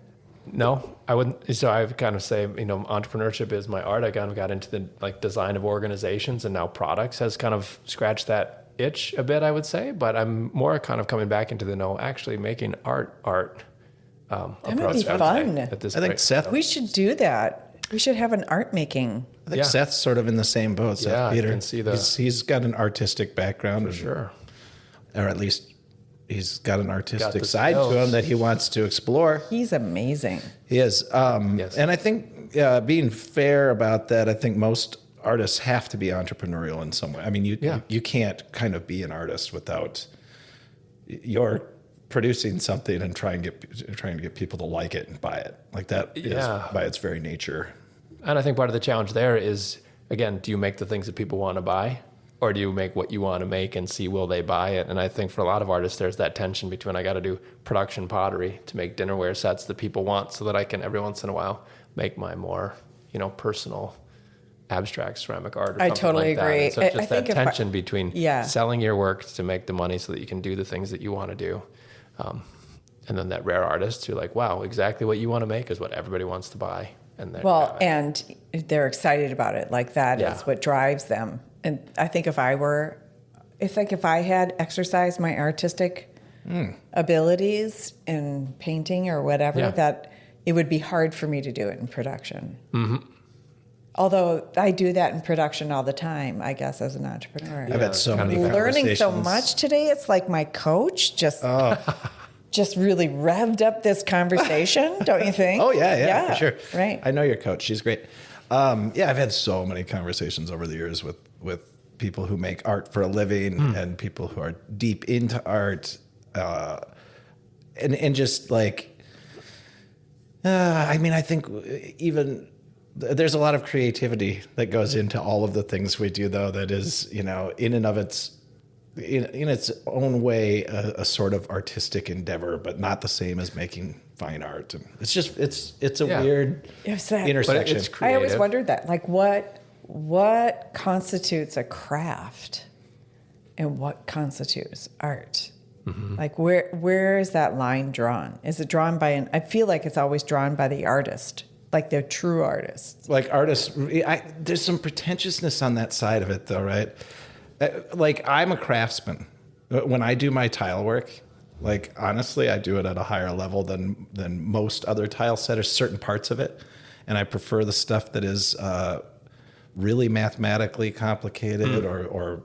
No, I wouldn't. So I kind of say, entrepreneurship is my art. I kind of got into the design of organizations, and now products has kind of scratched that itch a bit, I would say. But I'm more kind of coming back into actually making art. That would approach, be I would fun. say, at this I think point. Seth. We should do that. We should have an art making. I think Yeah. Seth's sort of in the same boat. Seth Yeah, I Peter. can see that. He's got an artistic background, For sure. or at least he's got an artistic the side to skills. him that he wants to explore. He's amazing. He is. Yes. And I think being fair about that, I think most artists have to be entrepreneurial in some way. I mean, you can't kind of be an artist without you're producing something and trying to get people to like it and buy it. Like that is by its very nature. And I think part of the challenge there is, again, do you make the things that people want to buy, or do you make what you want to make and see will they buy it? And I think for a lot of artists, there's that tension between I got to do production pottery to make dinnerware sets that people want, so that I can every once in a while make my more personal abstract ceramic art. Or I something totally like that. agree. And so I just that think if tension between Yeah. selling your work to make the money so that you can do the things that you want to do. And then that rare artist who like, wow, exactly what you want to make is what everybody wants to buy. And And they're excited about it. Like that is what drives them. And I think if I had exercised my artistic abilities in painting or whatever, that it would be hard for me to do it in production. Mm-hmm. Although I do that in production all the time, I guess, as an entrepreneur. I've had so many Learning so conversations. much today. It's like my coach just really revved up this conversation, don't you think? Oh yeah, for sure. Right. I know your coach. She's great. I've had so many conversations over the years with people who make art for a living and people who are deep into art, and just like, I mean, I think even there's a lot of creativity that goes into all of the things we do, though. That is, in and of its in its own way, a sort of artistic endeavor, but not the same as making fine art. And it's just it's a weird intersection. But it's I always creative. wondered that, like, what constitutes a craft, and what constitutes art? Mm-hmm. Like, where is that line drawn? Is it drawn by I feel like it's always drawn by the artist, like the true artist. Like artists, there's some pretentiousness on that side of it, though, right? Like, I'm a craftsman. When I do my tile work, like, honestly, I do it at a higher level than most other tile setters, certain parts of it. And I prefer the stuff that is really mathematically complicated or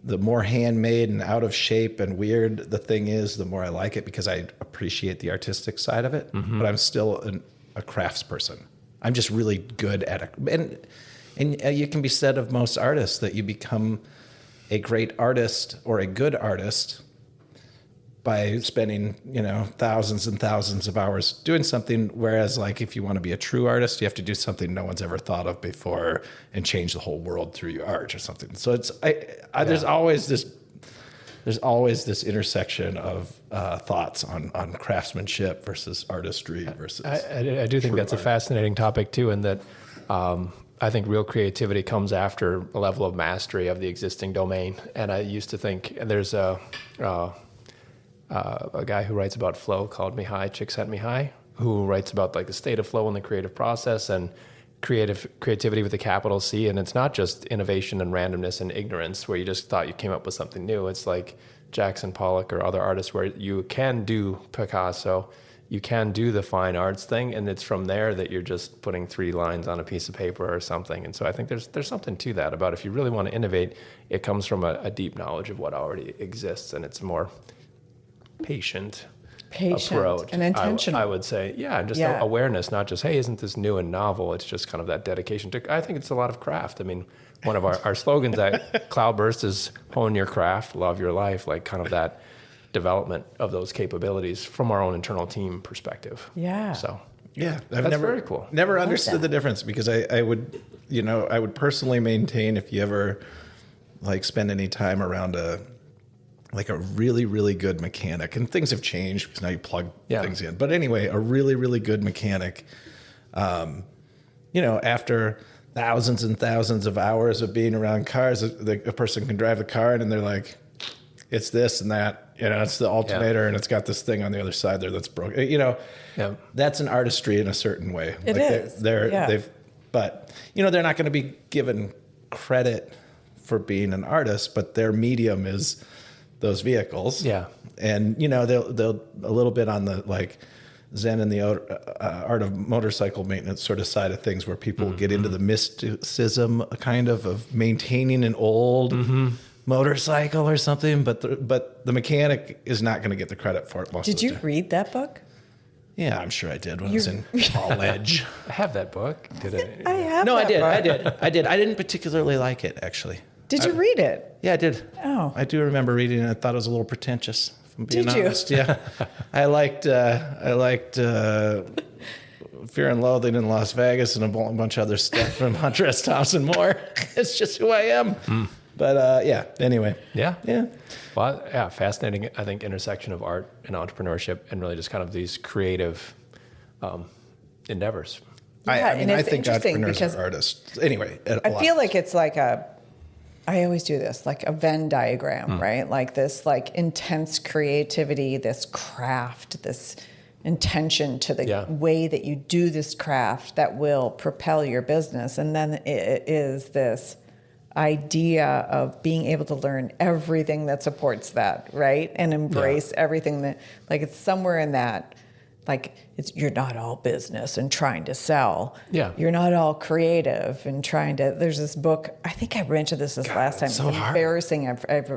the more handmade and out of shape and weird the thing is, the more I like it, because I appreciate the artistic side of it. Mm-hmm. But I'm still a craftsperson. I'm just really good at it. And you can be said of most artists that you become a great artist or a good artist by spending, thousands and thousands of hours doing something. Whereas, like, if you want to be a true artist, you have to do something no one's ever thought of before and change the whole world through your art or something. So there's always this there's always this intersection of thoughts on craftsmanship versus artistry versus. I do think that's a fascinating topic too, in that I think real creativity comes after a level of mastery of the existing domain. And I used to think, and there's a guy who writes about flow called Mihai Csikszentmihalyi, who writes about like the state of flow in the creative process and creativity with a capital C. And it's not just innovation and randomness and ignorance where you just thought you came up with something new. It's like Jackson Pollock or other artists where you can do Picasso, you can do the fine arts thing, and it's from there that you're just putting 3 lines on a piece of paper or something. And so I think there's something to that about if you really want to innovate, it comes from a deep knowledge of what already exists, and it's more patient approach and intentional. I would say, just awareness, not just, hey, isn't this new and novel? It's just kind of that dedication to, I think it's a lot of craft. I mean, one of our slogans at Cloudburst is hone your craft, love your life, like kind of that development of those capabilities from our own internal team perspective. Yeah. So yeah, that's very cool. Never understood the difference because I would personally maintain if you ever like spend any time around a really, really good mechanic, and things have changed because now you plug things in. But anyway, a really, really good mechanic, after thousands and thousands of hours of being around cars, a person can drive the car and they're like, it's this and that, it's the alternator and it's got this thing on the other side there that's broken. That's an artistry in a certain way. It is. But they're not going to be given credit for being an artist, but their medium is those vehicles. Yeah. And, they'll a little bit on the like Zen and the art of motorcycle maintenance sort of side of things where people get into the mysticism kind of maintaining an old motorcycle or something. But the mechanic is not going to get the credit for it most of the time. Did you read that book? Yeah, I'm sure I did when I was in college. I have that book. Did I? I have No, that I book. did. I didn't particularly like it, actually. Did you read it? Yeah, I did. Oh. I do remember reading it. I thought it was a little pretentious, if I'm being Did you? honest. Yeah. I liked Fear and Loathing in Las Vegas and a bunch of other stuff from Hunter S. Thompson Moore. It's just who I am. But anyway. Yeah. Yeah. Well, yeah, fascinating, I think, intersection of art and entrepreneurship and really just kind of these creative endeavors. I think entrepreneurs are artists. Anyway, I feel like it's like I always do this, like a Venn diagram, right? Like this like intense creativity, this craft, this intention to the way that you do this craft that will propel your business. And then it is this idea of being able to learn everything that supports that, right? And embrace everything that, like it's somewhere in that, like you're not all business and trying to sell. Yeah. You're not all creative and trying to, there's this book, I think I mentioned this last time. So it's embarrassing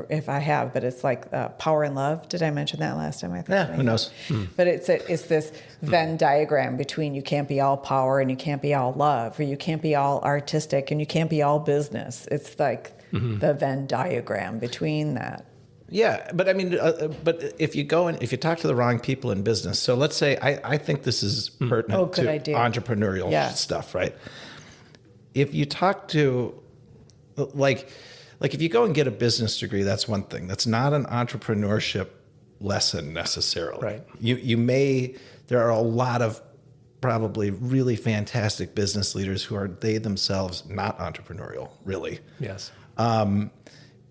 if I have, but it's like Power and Love. Did I mention that last time? I think who knows? But it's this Venn diagram between you can't be all power and you can't be all love, or you can't be all artistic and you can't be all business. It's like the Venn diagram between that. Yeah, but I mean, but if you talk to the wrong people in business, so let's say I think this is pertinent to entrepreneurial stuff, right? If you talk to, like if you go and get a business degree, that's one thing. That's not an entrepreneurship lesson necessarily. Right. There are a lot of probably really fantastic business leaders who are they themselves not entrepreneurial, really. Yes.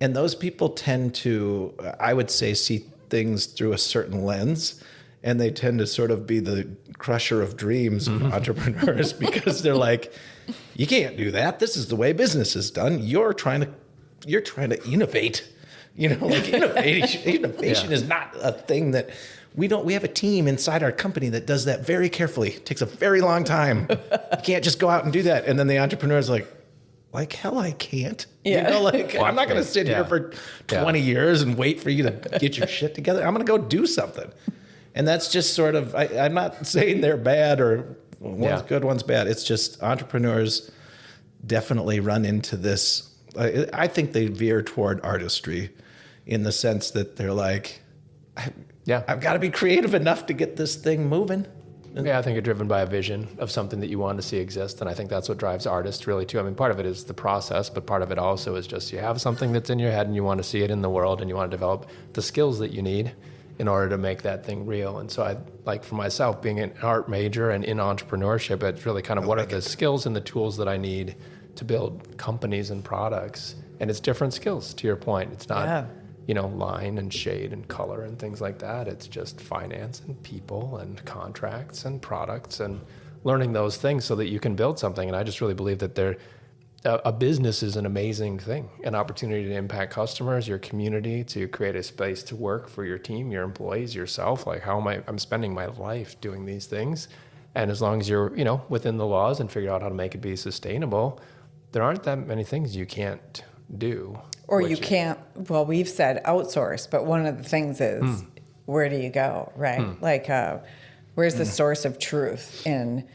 And those people tend to, I would say, see things through a certain lens, and they tend to sort of be the crusher of dreams of entrepreneurs because they're like, you can't do that. This is the way business is done. You're trying to innovate. Innovation is not a thing that we have a team inside our company that does that very carefully. It takes a very long time. You can't just go out and do that. And then the entrepreneur's like hell, I can't. Yeah. I'm not going to sit here for 20 years and wait for you to get your shit together. I'm going to go do something. And that's just sort of, I'm not saying they're bad or one's good, one's bad. It's just entrepreneurs definitely run into this. I think they veer toward artistry in the sense that they're like, I've got to be creative enough to get this thing moving. Yeah, I think you're driven by a vision of something that you want to see exist. And I think that's what drives artists really too. I mean, part of it is the process, but part of it also is just you have something that's in your head and you want to see it in the world and you want to develop the skills that you need in order to make that thing real. And so I, like for myself, being an art major and in entrepreneurship, it's really kind of what are the skills and the tools that I need to build companies and products. And it's different skills, to your point. It's not, line and shade and color and things like that. It's just finance and people and contracts and products and learning those things so that you can build something. And I just really believe that a business is an amazing thing, an opportunity to impact customers, your community, to create a space to work for your team, your employees, yourself. Like I'm spending my life doing these things. And as long as you're, within the laws and figure out how to make it be sustainable, there aren't that many things you can't do. Or you can't, well, we've said outsource, but one of the things is, where do you go, right? Like, where's the source of truth in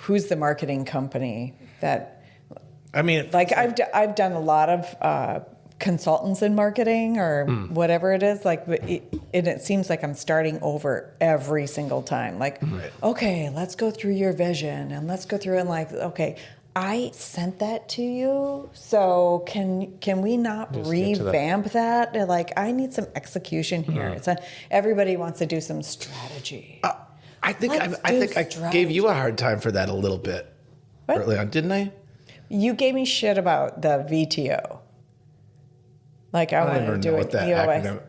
who's the marketing company that, I mean, like I've done a lot of consultants in marketing or whatever it is, like, it seems like I'm starting over every single time. Like, okay, let's go through your vision and let's go through and like, okay, I sent that to you, so can we not revamp that? Like, I need some execution here. It's everybody wants to do some strategy. I think I gave you a hard time for that a little bit early on, didn't I? You gave me shit about the VTO. Like I wanted to do an EOS.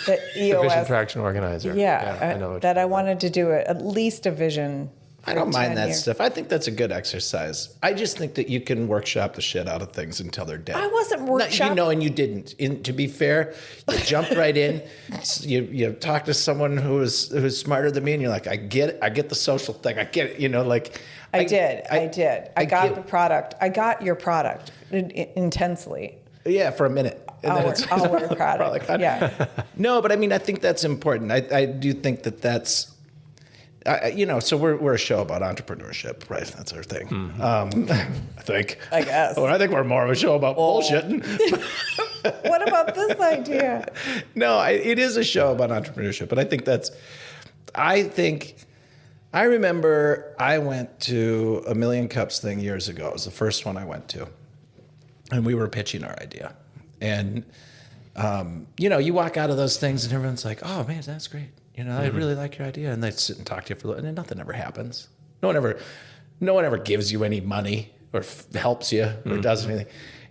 The EOS. Vision Traction Organizer. Yeah, I know that I wanted to do at least a vision. I don't mind that stuff. I think that's a good exercise. I just think that you can workshop the shit out of things until they're dead. I wasn't workshopping. And you didn't. To be fair, you jumped right in. You talk to someone who's smarter than me, and you're like, I get the social thing. I get it. Like I did. I got the product. I got your product intensely. Yeah, for a minute. And our product. Yeah. No, but I mean, I think that's important. I do think that's. So we're a show about entrepreneurship, right? That's our thing. I think. I guess. Well, I think we're more of a show about bullshitting. What about this idea? No, it is a show about entrepreneurship, but I remember I went to a Million Cups thing years ago. It was the first one I went to, and we were pitching our idea, and you walk out of those things and everyone's like, "Oh man, that's great." I really like your idea. And they sit and talk to you for a little, and then nothing ever happens. No one ever gives you any money or helps you or does anything.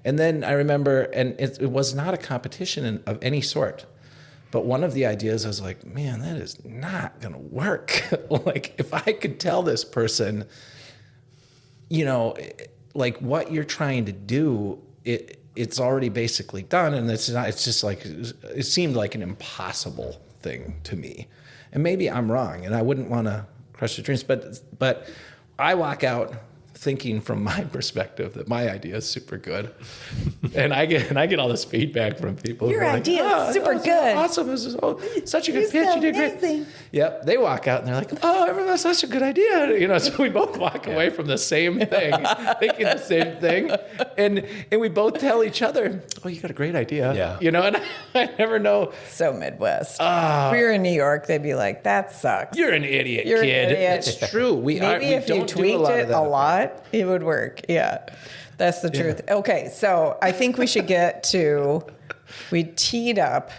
And then I remember, and it was not a competition of any sort, but one of the ideas I was like, man, that is not going to work. Like if I could tell this person, like what you're trying to do, it's already basically done. And it's just like, it seemed like an impossible thing to me. And maybe I'm wrong and I wouldn't want to crush your dreams, but I walk out thinking from my perspective that my idea is super good. and I get all this feedback from people. Your idea is super good. Awesome. This is such a good pitch. You did great. Yep. They walk out and they're like, oh, everyone's such a good idea. So we both walk away from the same thing, thinking the same thing. And we both tell each other, oh, you got a great idea. Yeah. And I never know. So Midwest. If we were in New York, they'd be like, that sucks. You're an idiot, You're kid. An idiot. It's true. Maybe if you tweaked it a lot, it would work. Yeah, that's the truth. Okay, so I think we should we teed up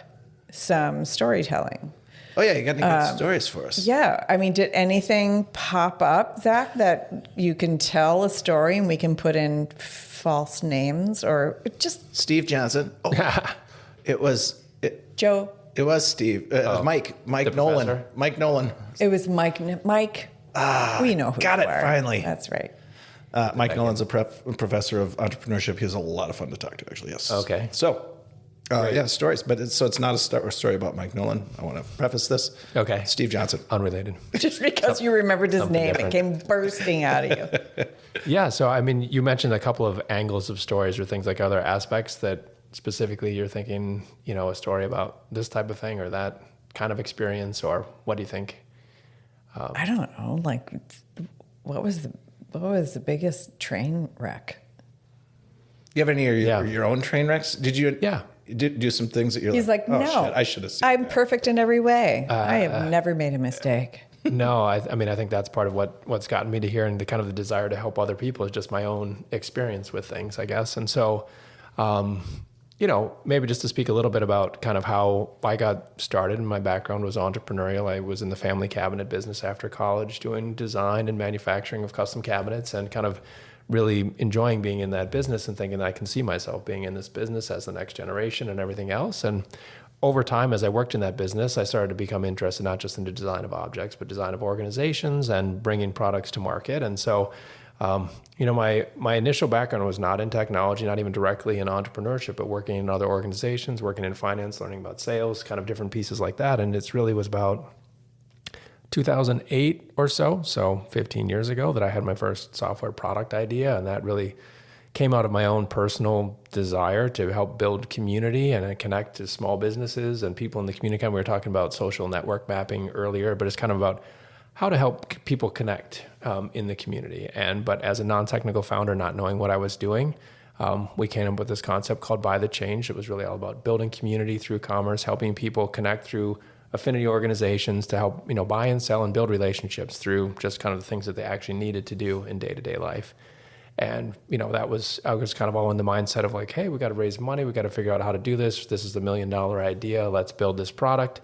some storytelling. Oh yeah, you got any good stories for us? Yeah, I mean, did anything pop up, Zach, that you can tell a story and we can put in false names or just... Steve Johnson. Oh, it was... Joe. It was Steve. It was Mike Nolan. Professor? Mike Nolan. It was Mike. We know who got you it, are. finally. That's right. Mike Nolan's a professor of entrepreneurship. He was a lot of fun to talk to, actually. Yes. Okay. So, stories, but it's not a story about Mike Nolan. I want to preface this. Okay. Steve Johnson. Unrelated. Just because you remembered his name, different. It came bursting out of you. Yeah. So, I mean, you mentioned a couple of angles of stories or things like other aspects that specifically you're thinking, a story about this type of thing or that kind of experience, or what do you think? I don't know. Like, what was the biggest train wreck? You have any of your own train wrecks? Did you do some things that you're He's like, no, shit, I should have seen I'm that. perfect in every way. I have never made a mistake. No, I mean, I think that's part of what's gotten me to here, and the kind of the desire to help other people is just my own experience with things, I guess. And so, maybe just to speak a little bit about kind of how I got started, and my background was entrepreneurial. I was in the family cabinet business after college, doing design and manufacturing of custom cabinets, and kind of really enjoying being in that business and thinking that I can see myself being in this business as the next generation and everything else. And over time, as I worked in that business, I started to become interested not just in the design of objects, but design of organizations and bringing products to market. And so, my initial background was not in technology, not even directly in entrepreneurship, but working in other organizations, working in finance, learning about sales, kind of different pieces like that. And it really was about 2008 or so 15 years ago, that I had my first software product idea. And that really came out of my own personal desire to help build community and connect to small businesses and people in the community. We were talking about social network mapping earlier, but it's kind of about how to help people connect in the community. But as a non-technical founder, not knowing what I was doing, we came up with this concept called Buy the Change. It was really all about building community through commerce, helping people connect through affinity organizations to help, buy and sell and build relationships through just kind of the things that they actually needed to do in day-to-day life. And, I was kind of all in the mindset of like, hey, we got to raise money. We got to figure out how to do this. This is the $1 million idea. Let's build this product.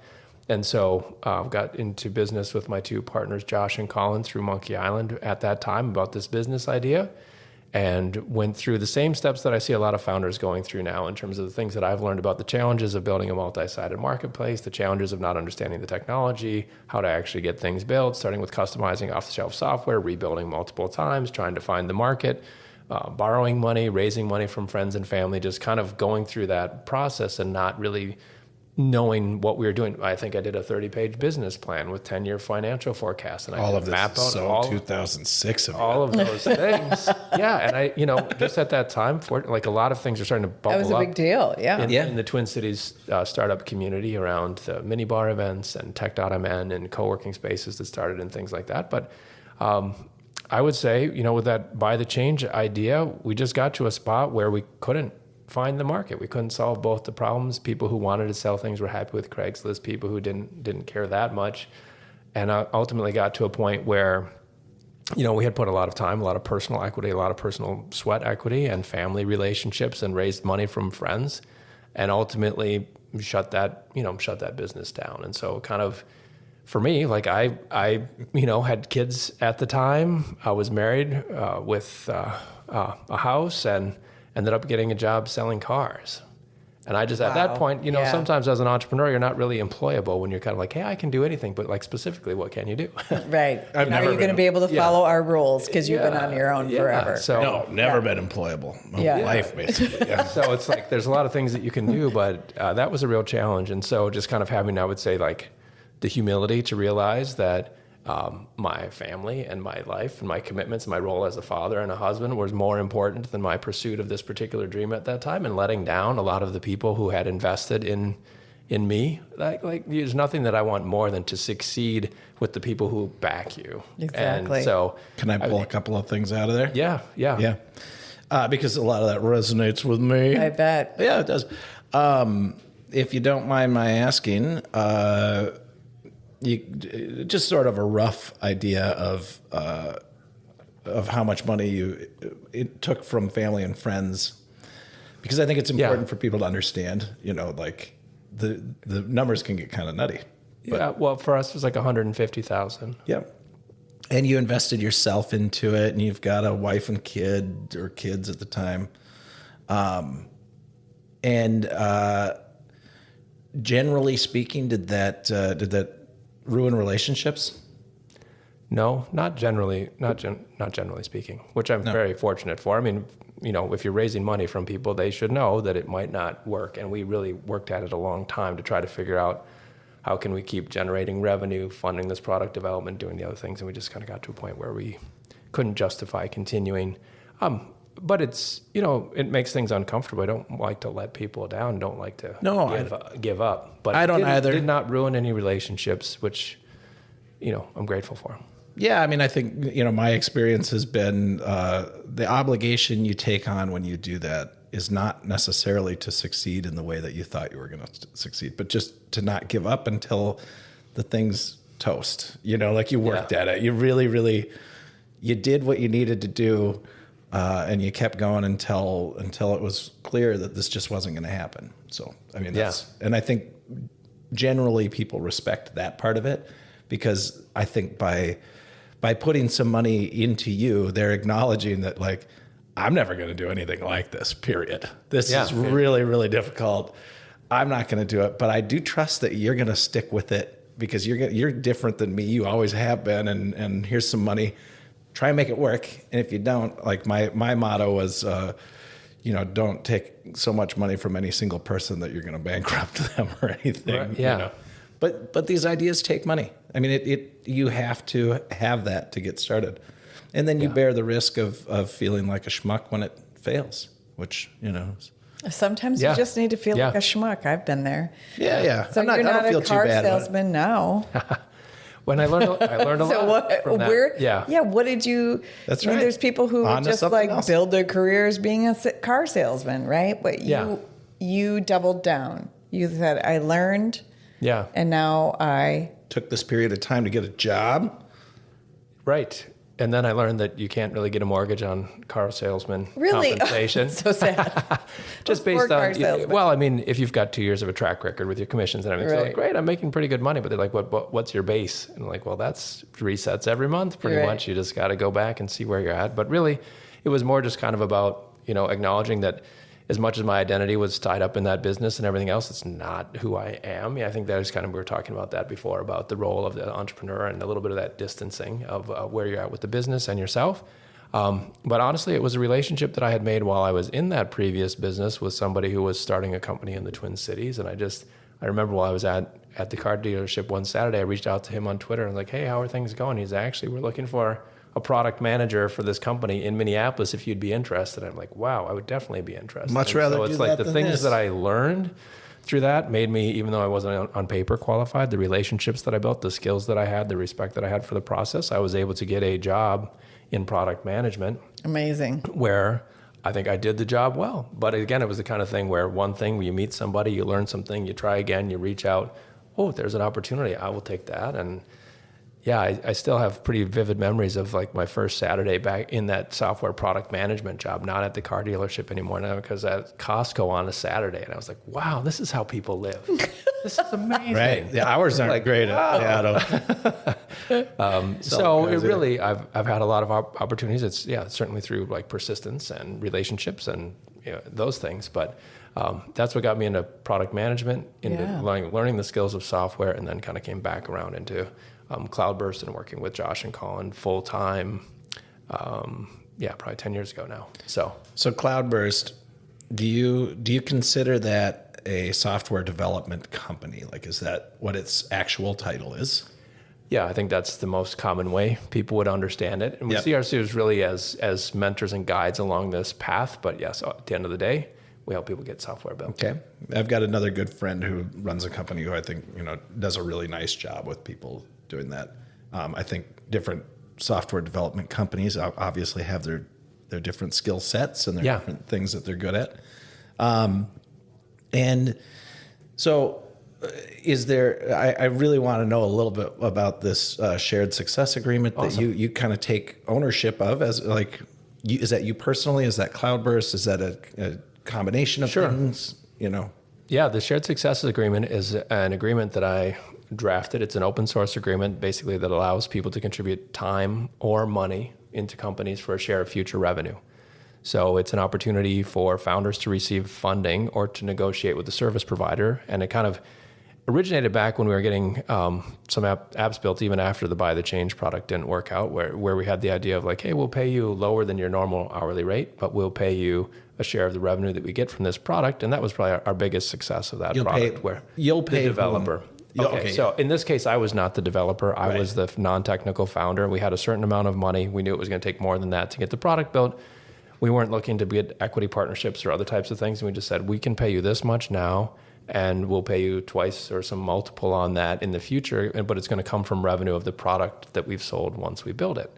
And so got into business with my two partners, Josh and Colin, through Monkey Island at that time about this business idea, and went through the same steps that I see a lot of founders going through now in terms of the things that I've learned about the challenges of building a multi-sided marketplace, the challenges of not understanding the technology, how to actually get things built, starting with customizing off-the-shelf software, rebuilding multiple times, trying to find the market, borrowing money, raising money from friends and family, just kind of going through that process and not really knowing what we were doing. I think I did a 30-page business plan with 10-year financial forecasts, and I all did of this map is out so 2006 of all of those things. Yeah, and I, just at that time, like a lot of things are starting to bubble up. That was a big deal. Yeah. In the Twin Cities startup community around the minibar events and tech.mn and co-working spaces that started and things like that. But I would say, with that Buy the Change idea, we just got to a spot where we couldn't find the market. We couldn't solve both the problems. People who wanted to sell things were happy with Craigslist. People who didn't care that much. And I ultimately got to a point where, we had put a lot of time, a lot of personal equity, a lot of personal sweat equity and family relationships, and raised money from friends, and ultimately shut that business down. And so kind of for me, like I had kids at the time. I was married with a house, and ended up getting a job selling cars. And I just, at that point, sometimes as an entrepreneur, you're not really employable when you're kind of like, hey, I can do anything, but like specifically, what can you do? Right. Are you going to be able to follow our rules because you've been on your own forever? So, no, never been employable. My whole life, basically. Yeah. So it's like, there's a lot of things that you can do, but that was a real challenge. And so just kind of having, I would say, like the humility to realize that my family and my life and my commitments and my role as a father and a husband was more important than my pursuit of this particular dream at that time, and letting down a lot of the people who had invested in me. Like there's nothing that I want more than to succeed with the people who back you. Exactly. And so can I pull a couple of things out of there? Yeah. Because a lot of that resonates with me. I bet. Yeah, it does. If you don't mind my asking, just sort of a rough idea of how much money it took from family and friends, because I think it's important for people to understand. Like the numbers can get kind of nutty. But, well, for us it was like $150,000. Yeah, and you invested yourself into it, and you've got a wife and kid or kids at the time, and generally speaking, did that ruin relationships? No, not generally. Not generally speaking, which I'm very fortunate for. I mean, if you're raising money from people, they should know that it might not work. And we really worked at it a long time to try to figure out how can we keep generating revenue, funding this product development, doing the other things. And we just kind of got to a point where we couldn't justify continuing. But it's, it makes things uncomfortable. I don't like to let people down. Don't like to give up. But I don't either. Did not ruin any relationships, which, I'm grateful for. Yeah, I mean, I think, my experience has been the obligation you take on when you do that is not necessarily to succeed in the way that you thought you were going to succeed, but just to not give up until the things toast. Like you worked at it. You really, really, you did what you needed to do, and you kept going until it was clear that this just wasn't going to happen. So, I mean, and I think generally people respect that part of it, because I think by putting some money into you, they're acknowledging that, like, I'm never going to do anything like this, period. This is really, really difficult. I'm not going to do it, but I do trust that you're going to stick with it, because you're different than me. You always have been, and here's some money. Try and make it work. And if you don't, like my motto was, don't take so much money from any single person that you're going to bankrupt them or anything. Right. Yeah. But these ideas take money. I mean, you have to have that to get started. And then you bear the risk of feeling like a schmuck when it fails, which, Sometimes you just need to feel like a schmuck. I've been there. Yeah. So you're not a car salesman now. When I learned a lot. So what? From that. What did you? That's right. There's people who just else. build their careers being a car salesman, right? But you doubled down. You said, I learned. Yeah. And now I took this period of time to get a job. Right. And then I learned that you can't really get a mortgage on car salesman compensation. So sad. Just based on, well, I mean, if you've got 2 years of a track record with your commissions and everything, so like, great, I'm making pretty good money. But they're like, what's your base? And I'm like, well, that's resets every month pretty much. You just got to go back and see where you're at. But really, it was more just kind of about, acknowledging that as much as my identity was tied up in that business and everything else, it's not who I am. I think that is kind of, we were talking about that before, about the role of the entrepreneur and a little bit of that distancing of where you're at with the business and yourself. But honestly, it was a relationship that I had made while I was in that previous business with somebody who was starting a company in the Twin Cities. And I remember while I was at the car dealership one Saturday, I reached out to him on Twitter and like, hey, how are things going? He's actually, we're looking for a product manager for this company in Minneapolis if you'd be interested. I'm like, wow, I would definitely be interested. Much rather do that. So it's like the things that I learned through that made me, even though I wasn't on paper qualified, the relationships that I built, the skills that I had, the respect that I had for the process, I was able to get a job in product management. Amazing. Where I think I did the job well. But again, it was the kind of thing where one thing, when you meet somebody, you learn something, you try again, you reach out, oh, there's an opportunity, I will take that. And yeah, I still have pretty vivid memories of like my first Saturday back in that software product management job, not at the car dealership anymore now, because at Costco on a Saturday. And I was like, wow, this is how people live. This is amazing. Right. The hours aren't like, great. Wow. So it really, I've had a lot of opportunities. It's certainly through like persistence and relationships and those things. But that's what got me into product management, into learning the skills of software, and then kind of came back around into Cloudburst and working with Josh and Colin full time. Probably 10 years ago now. So Cloudburst, do you consider that a software development company? Like, is that what its actual title is? Yeah, I think that's the most common way people would understand it. And we see ourselves really as mentors and guides along this path. But yes, at the end of the day, we help people get software built. Okay. I've got another good friend who runs a company who I think, does a really nice job with people doing that. I think different software development companies obviously have their different skill sets and their different things that they're good at. And so is there, I really want to know a little bit about this shared success agreement that you kind of take ownership of as like, is that you personally? Is that Cloudburst? Is that a combination of things? Yeah, the shared success agreement is an agreement that I drafted. It's an open source agreement basically that allows people to contribute time or money into companies for a share of future revenue. So it's an opportunity for founders to receive funding or to negotiate with the service provider. And it kind of originated back when we were getting some apps built even after the Buy the Change product didn't work out, where we had the idea of like, hey, we'll pay you lower than your normal hourly rate, but we'll pay you a share of the revenue that we get from this product. And that was probably our biggest success of that product, where you'll pay the developer. Okay, so in this case, I was not the developer. I was the non-technical founder. We had a certain amount of money. We knew it was going to take more than that to get the product built. We weren't looking to get equity partnerships or other types of things. And we just said, we can pay you this much now, and we'll pay you twice or some multiple on that in the future, but it's going to come from revenue of the product that we've sold once we build it.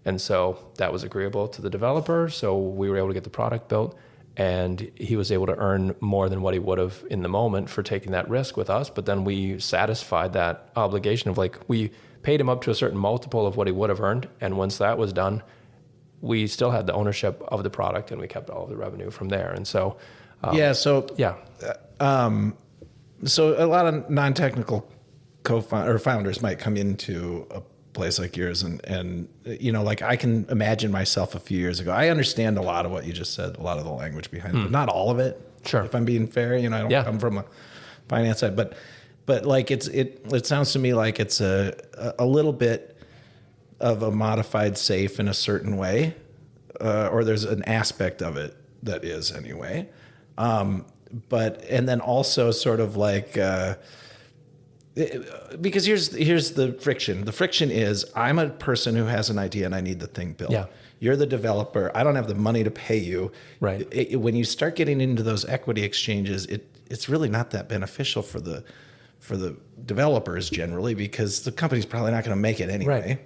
And so that was agreeable to the developer. So we were able to get the product built. And he was able to earn more than what he would have in the moment for taking that risk with us. But then we satisfied that obligation of like, we paid him up to a certain multiple of what he would have earned. And once that was done, we still had the ownership of the product and we kept all of the revenue from there. And so, So a lot of non-technical founders might come into a place like yours and like I can imagine myself a few years ago. I understand a lot of what you just said, a lot of the language behind it, but not all of it. Sure. If I'm being fair, I don't come from a finance side, but like it sounds to me like it's a little bit of a modified safe in a certain way, or there's an aspect of it that is anyway. And then also sort of like, because here's the friction. The friction is I'm a person who has an idea and I need the thing built. Yeah. You're the developer. I don't have the money to pay you. Right. When you start getting into those equity exchanges, it's really not that beneficial for the developers generally, because the company's probably not going to make it anyway.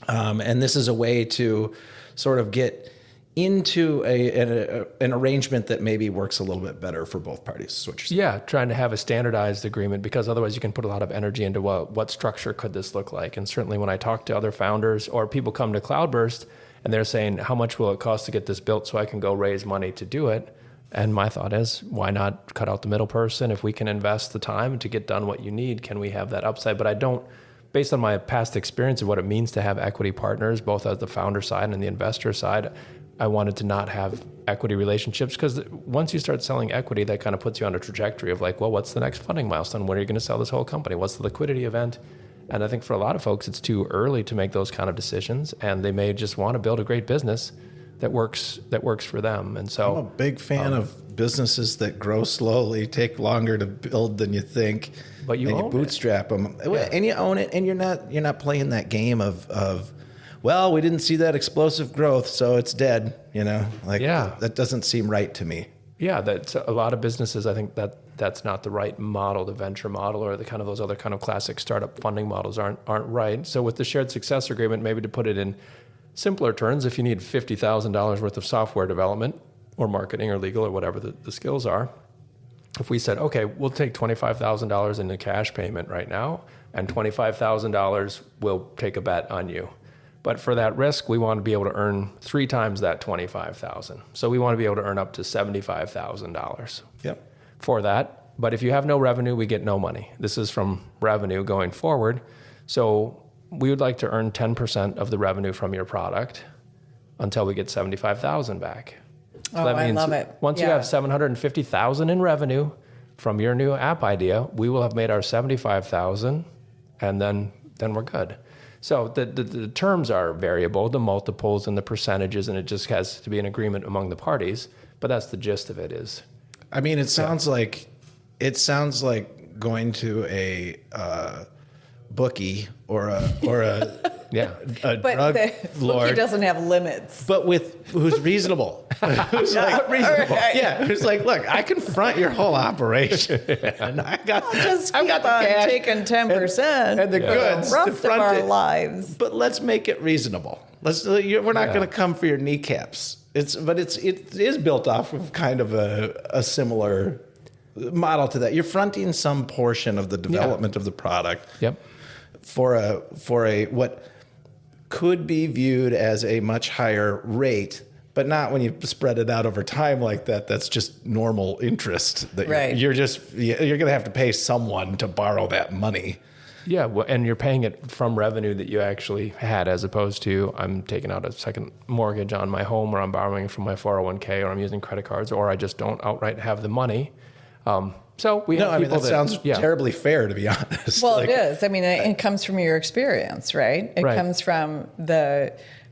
Right. And this is a way to sort of get into an arrangement that maybe works a little bit better for both parties, is what you're saying. Yeah, trying to have a standardized agreement, because otherwise you can put a lot of energy into what structure could this look like. And certainly when I talk to other founders or people come to Cloudburst and they're saying, how much will it cost to get this built so I can go raise money to do it? And my thought is, why not cut out the middle person? If we can invest the time to get done what you need, can we have that upside? But I don't, based on my past experience of what it means to have equity partners, both as the founder side and the investor side, I wanted to not have equity relationships, because once you start selling equity, that kind of puts you on a trajectory of like, well, what's the next funding milestone? When are you going to sell this whole company? What's the liquidity event? And I think for a lot of folks, it's too early to make those kind of decisions, and they may just want to build a great business that works for them. And so I'm a big fan of businesses that grow slowly, take longer to build than you think, but you bootstrap them, and you own it, and you're not playing that game of well, we didn't see that explosive growth, so it's dead. That doesn't seem right to me. Yeah, that's a lot of businesses. I think that's not the right model. The venture model or the kind of those other kind of classic startup funding models aren't right. So with the shared success agreement, maybe to put it in simpler terms, if you need $50,000 worth of software development or marketing or legal or whatever the skills are, if we said, okay, we'll take $25,000 in the cash payment right now, and $25,000 we'll take a bet on you. But for that risk, we want to be able to earn 3 times that $25,000. So we want to be able to earn up to $75,000 for that. But if you have no revenue, we get no money. This is from revenue going forward. So we would like to earn 10% of the revenue from your product until we get $75,000 back. So that means I love it. Once you have $750,000 in revenue from your new app idea, we will have made our $75,000, and then we're good. So the terms are variable, the multiples and the percentages, and it just has to be an agreement among the parties. But that's the gist of it is. I mean, it sounds like going to a bookie or a but the lord. bookie doesn't have limits. But who's reasonable. Who's like reasonable. Right. Yeah, who's like, look, I can front your whole operation. And I've got the cash taking 10% and the goods the rest to front of our it. lives. But let's make it reasonable. We're not going to come for your kneecaps. It is built off of kind of a similar model to that. You're fronting some portion of the development of the product. Yep. For a what could be viewed as a much higher rate, but not when you spread it out over time like that. That's just normal interest. That you're going to have to pay someone to borrow that money. Yeah, well, and you're paying it from revenue that you actually had, as opposed to I'm taking out a second mortgage on my home, or I'm borrowing from my 401k, or I'm using credit cards, or I just don't outright have the money. So we have people that sounds terribly fair, to be honest. Well, it is. I mean, it comes from your experience, right? It comes from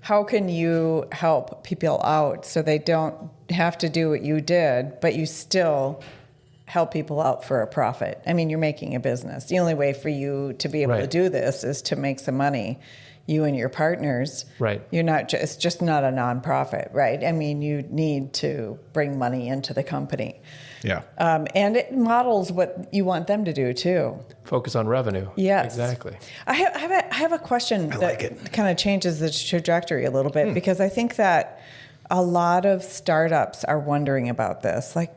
how can you help people out so they don't have to do what you did, but you still help people out for a profit. I mean, you're making a business. The only way for you to be able to do this is to make some money, you and your partners. Right. You're not it's just not a nonprofit, right? I mean, you need to bring money into the company. Yeah. And it models what you want them to do too. Focus on revenue. Yes. Exactly. I have a question that like it. kind of changes the trajectory a little bit, because I think that a lot of startups are wondering about this. Like,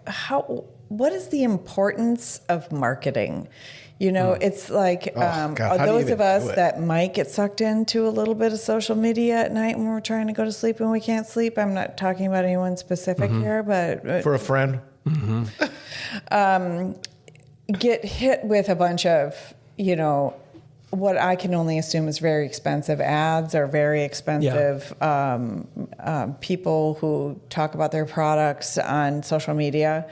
what is the importance of marketing? You know, it's like those of us that might get sucked into a little bit of social media at night when we're trying to go to sleep and we can't sleep. I'm not talking about anyone specific here, but for a friend, get hit with a bunch of, you know, what I can only assume is very expensive ads or very expensive people who talk about their products on social media.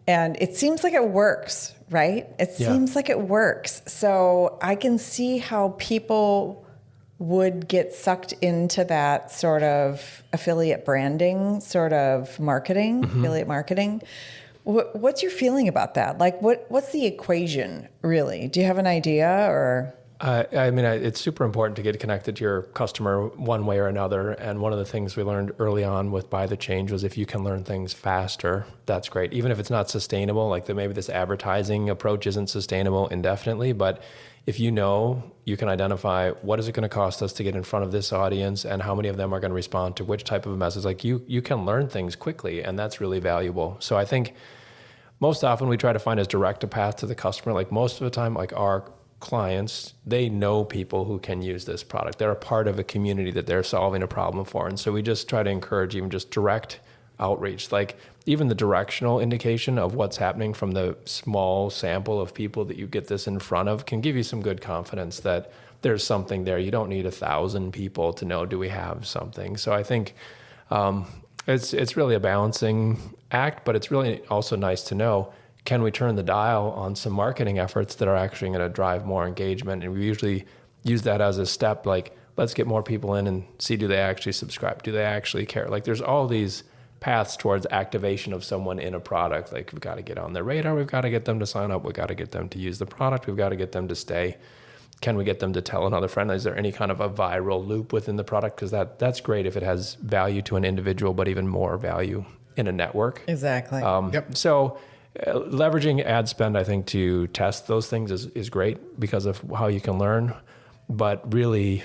And it seems like it works, right? It seems like it works. So I can see how people would get sucked into that sort of affiliate branding, sort of marketing, affiliate marketing. What's your feeling about that? Like, what's the equation, really? Do you have an idea or... I mean, it's super important to get connected to your customer one way or another. And one of the things we learned early on with Buy the Change was if you can learn things faster, that's great. Even if it's not sustainable, like maybe this advertising approach isn't sustainable indefinitely, but if you know, you can identify what is it going to cost us to get in front of this audience and how many of them are going to respond to which type of a message. Like you can learn things quickly, and that's really valuable. So I think most often we try to find as direct a path to the customer. Like most of the time, like our clients, they know people who can use this product. They're a part of a community that they're solving a problem for. And so we just try to encourage even just direct outreach, like even the directional indication of what's happening from the small sample of people that you get this in front of can give you some good confidence that there's something there. You don't need 1,000 people to know, do we have something? So I think it's really a balancing act, but it's really also nice to know, can we turn the dial on some marketing efforts that are actually going to drive more engagement? And we usually use that as a step, like, let's get more people in and see, do they actually subscribe? Do they actually care? Like there's all these paths towards activation of someone in a product. Like we've got to get on their radar. We've got to get them to sign up. We've got to get them to use the product. We've got to get them to stay. Can we get them to tell another friend? Is there any kind of a viral loop within the product? Because that's great if it has value to an individual, but even more value in a network. Exactly. So leveraging ad spend, I think, to test those things is great because of how you can learn, but really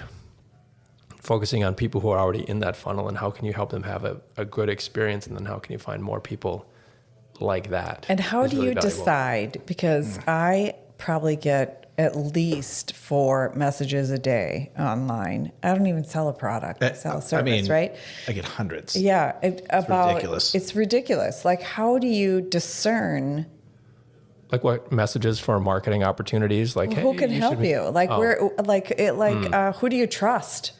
focusing on people who are already in that funnel and how can you help them have a good experience, and then how can you find more people like that. And how do really you valuable. decide? Because I probably get at least 4 messages a day online. I don't even sell a product. I sell a service, right? I get hundreds. Yeah. Ridiculous. It's ridiculous. Like, how do you discern? Like what messages for marketing opportunities? Like, Who can help you? Like, who do you trust?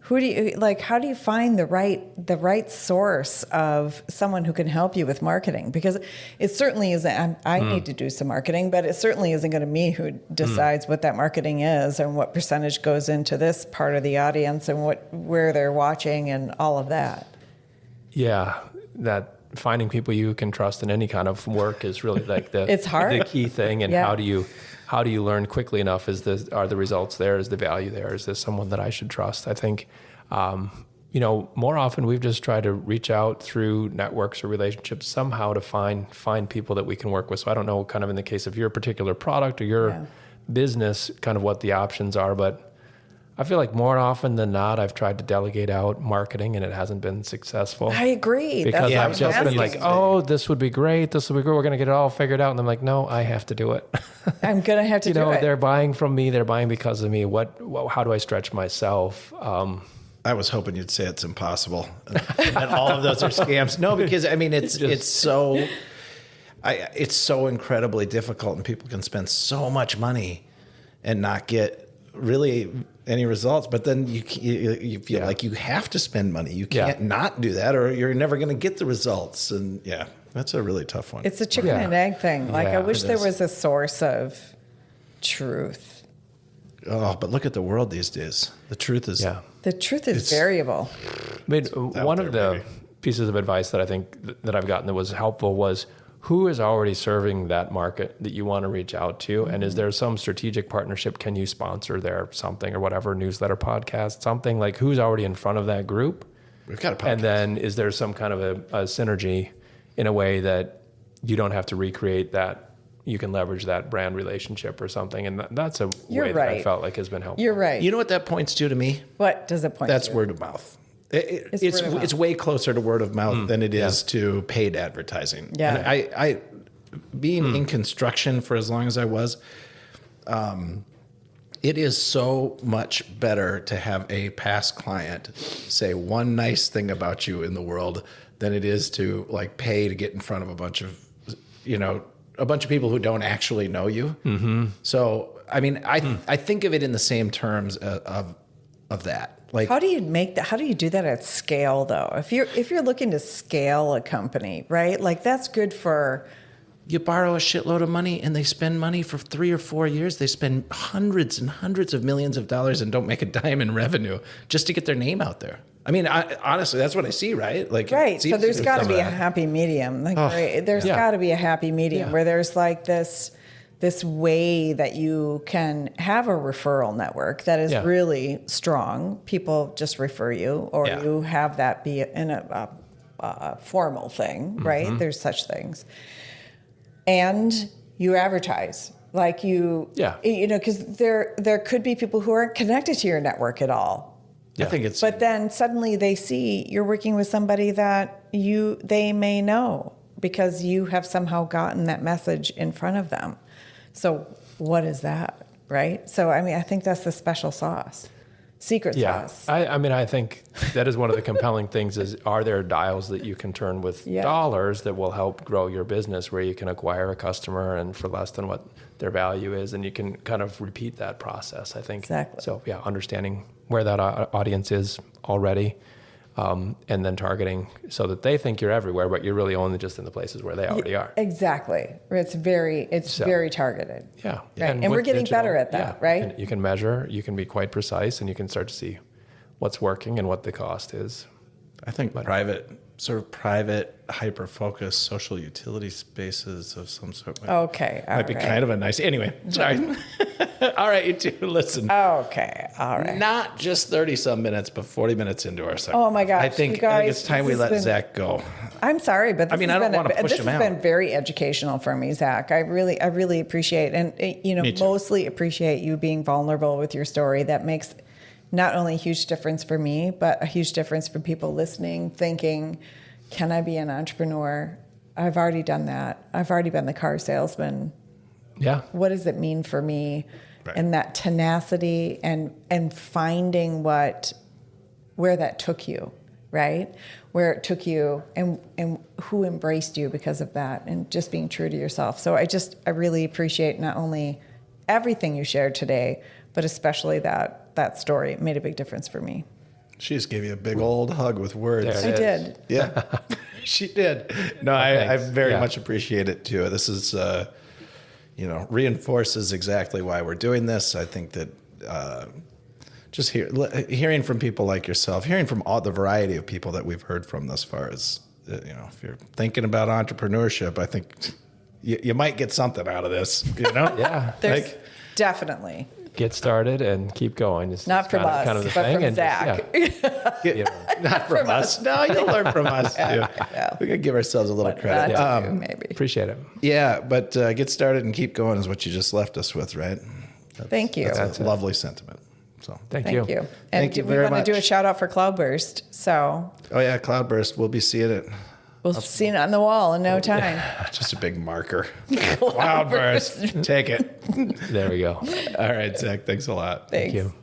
Who do you like? How do you find the right source of someone who can help you with marketing? Because it certainly isn't. I need to do some marketing, but it certainly isn't going to be me who decides what that marketing is and what percentage goes into this part of the audience and where they're watching and all of that. Yeah, that finding people you can trust in any kind of work is really like it's hard. The key thing. And how do you learn quickly enough? Are the results there? Is the value there? Is this someone that I should trust? I think, more often we've just tried to reach out through networks or relationships somehow to find people that we can work with. So I don't know kind of in the case of your particular product or your business, kind of what the options are, but I feel like more often than not, I've tried to delegate out marketing and it hasn't been successful. I agree. Because I've just been like, this would be great. This would be great. We're going to get it all figured out. And I'm like, no, I have to do it. I'm going to have to do it. They're buying from me. They're buying because of me. How do I stretch myself? I was hoping you'd say it's impossible. And all of those are scams. No, because I mean, it's so incredibly difficult, and people can spend so much money and not get really any results, but then you feel like you have to spend money. You can't not do that, or you're never going to get the results. And that's a really tough one. It's a chicken and egg thing. Like, I wish there was a source of truth. Oh, but look at the world these days. The truth is variable. I mean, one of the pieces of advice that I think that I've gotten that was helpful was, who is already serving that market that you want to reach out to? And is there some strategic partnership? Can you sponsor their something or whatever, newsletter, podcast, something? Like, who's already in front of that group? We've got a podcast. And then is there some kind of a synergy in a way that you don't have to recreate that? You can leverage that brand relationship or something. And that's a way that I felt like has been helpful. You're right. You know what that points to me? What does it point That's to? word of mouth. It's way closer to word of mouth than it is to paid advertising. Yeah. And I being in construction for as long as I was, it is so much better to have a past client say one nice thing about you in the world than it is to like pay to get in front of a bunch of people who don't actually know you. Mm-hmm. So, I mean, I think of it in the same terms of that. Like, how do you make that? How do you do that at scale, though? If you're looking to scale a company, right? Like that's good for. You borrow a shitload of money and they spend money for 3 or 4 years. They spend hundreds and hundreds of millions of dollars and don't make a dime in revenue just to get their name out there. I mean, honestly, that's what I see, right? Like, right. So there's got to be a happy medium. Like, there's got to be a happy medium where there's like this way that you can have a referral network that is really strong. People just refer you, or you have that be in a formal thing, right? Mm-hmm. There's such things. And you advertise. Like because there could be people who aren't connected to your network at all. Yeah. I think it's. But then suddenly they see you're working with somebody that they may know because you have somehow gotten that message in front of them. So what is that, right? So I mean, I think that's the special sauce, secret sauce. I mean, I think that is one of the compelling things. Is are there dials that you can turn with dollars that will help grow your business, where you can acquire a customer and for less than what their value is, and you can kind of repeat that process. I think exactly. So understanding where that audience is already. And then targeting so that they think you're everywhere, but you're really only just in the places where they already are. Exactly. It's very targeted. Yeah. Right. And we're getting better at that, right? You can measure, you can be quite precise, and you can start to see what's working and what the cost is. I think private, hyper-focused social utility spaces of some sort. Might be kind of a nice. Anyway, sorry. All right, you two, listen. Okay, all right. Not just 30-some minutes, but 40 minutes into our segment. Oh my gosh, I think it's time we let Zach go. I'm sorry, but I don't want to push him out. This has been very educational for me, Zach. I really appreciate, and mostly appreciate you being vulnerable with your story. That makes not only a huge difference for me, but a huge difference for people listening, thinking, can I be an entrepreneur? I've already done that. I've already been the car salesman. Yeah. What does it mean for me? Right. And that tenacity and finding where that took you, right? Where it took you and who embraced you because of that, and just being true to yourself. So I really appreciate not only everything you shared today, but especially that story. It made a big difference for me. She just gave you a big old hug with words. I did. Yeah, she did. No, I very much appreciate it too. This is, reinforces exactly why we're doing this. I think that just hearing from people like yourself, hearing from all the variety of people that we've heard from thus far is, if you're thinking about entrepreneurship, I think you might get something out of this, Yeah. There's definitely. Get started and keep going. It's not from us, kind of the but thing. from Zach. Not from us. No, you'll learn from us too. Yeah. We could give ourselves a little credit. Maybe. Appreciate it. Yeah, but get started and keep going is what you just left us with, right? Thank you. That's a lovely sentiment. So thank you. And thank you very much. We want to do a shout out for Cloudburst. So. Oh yeah, Cloudburst. We'll be seeing it. We'll see it on the wall in no time. Just a big marker. Cloudburst. Take it. There we go. All right, Zach. Thanks a lot. Thanks. Thank you.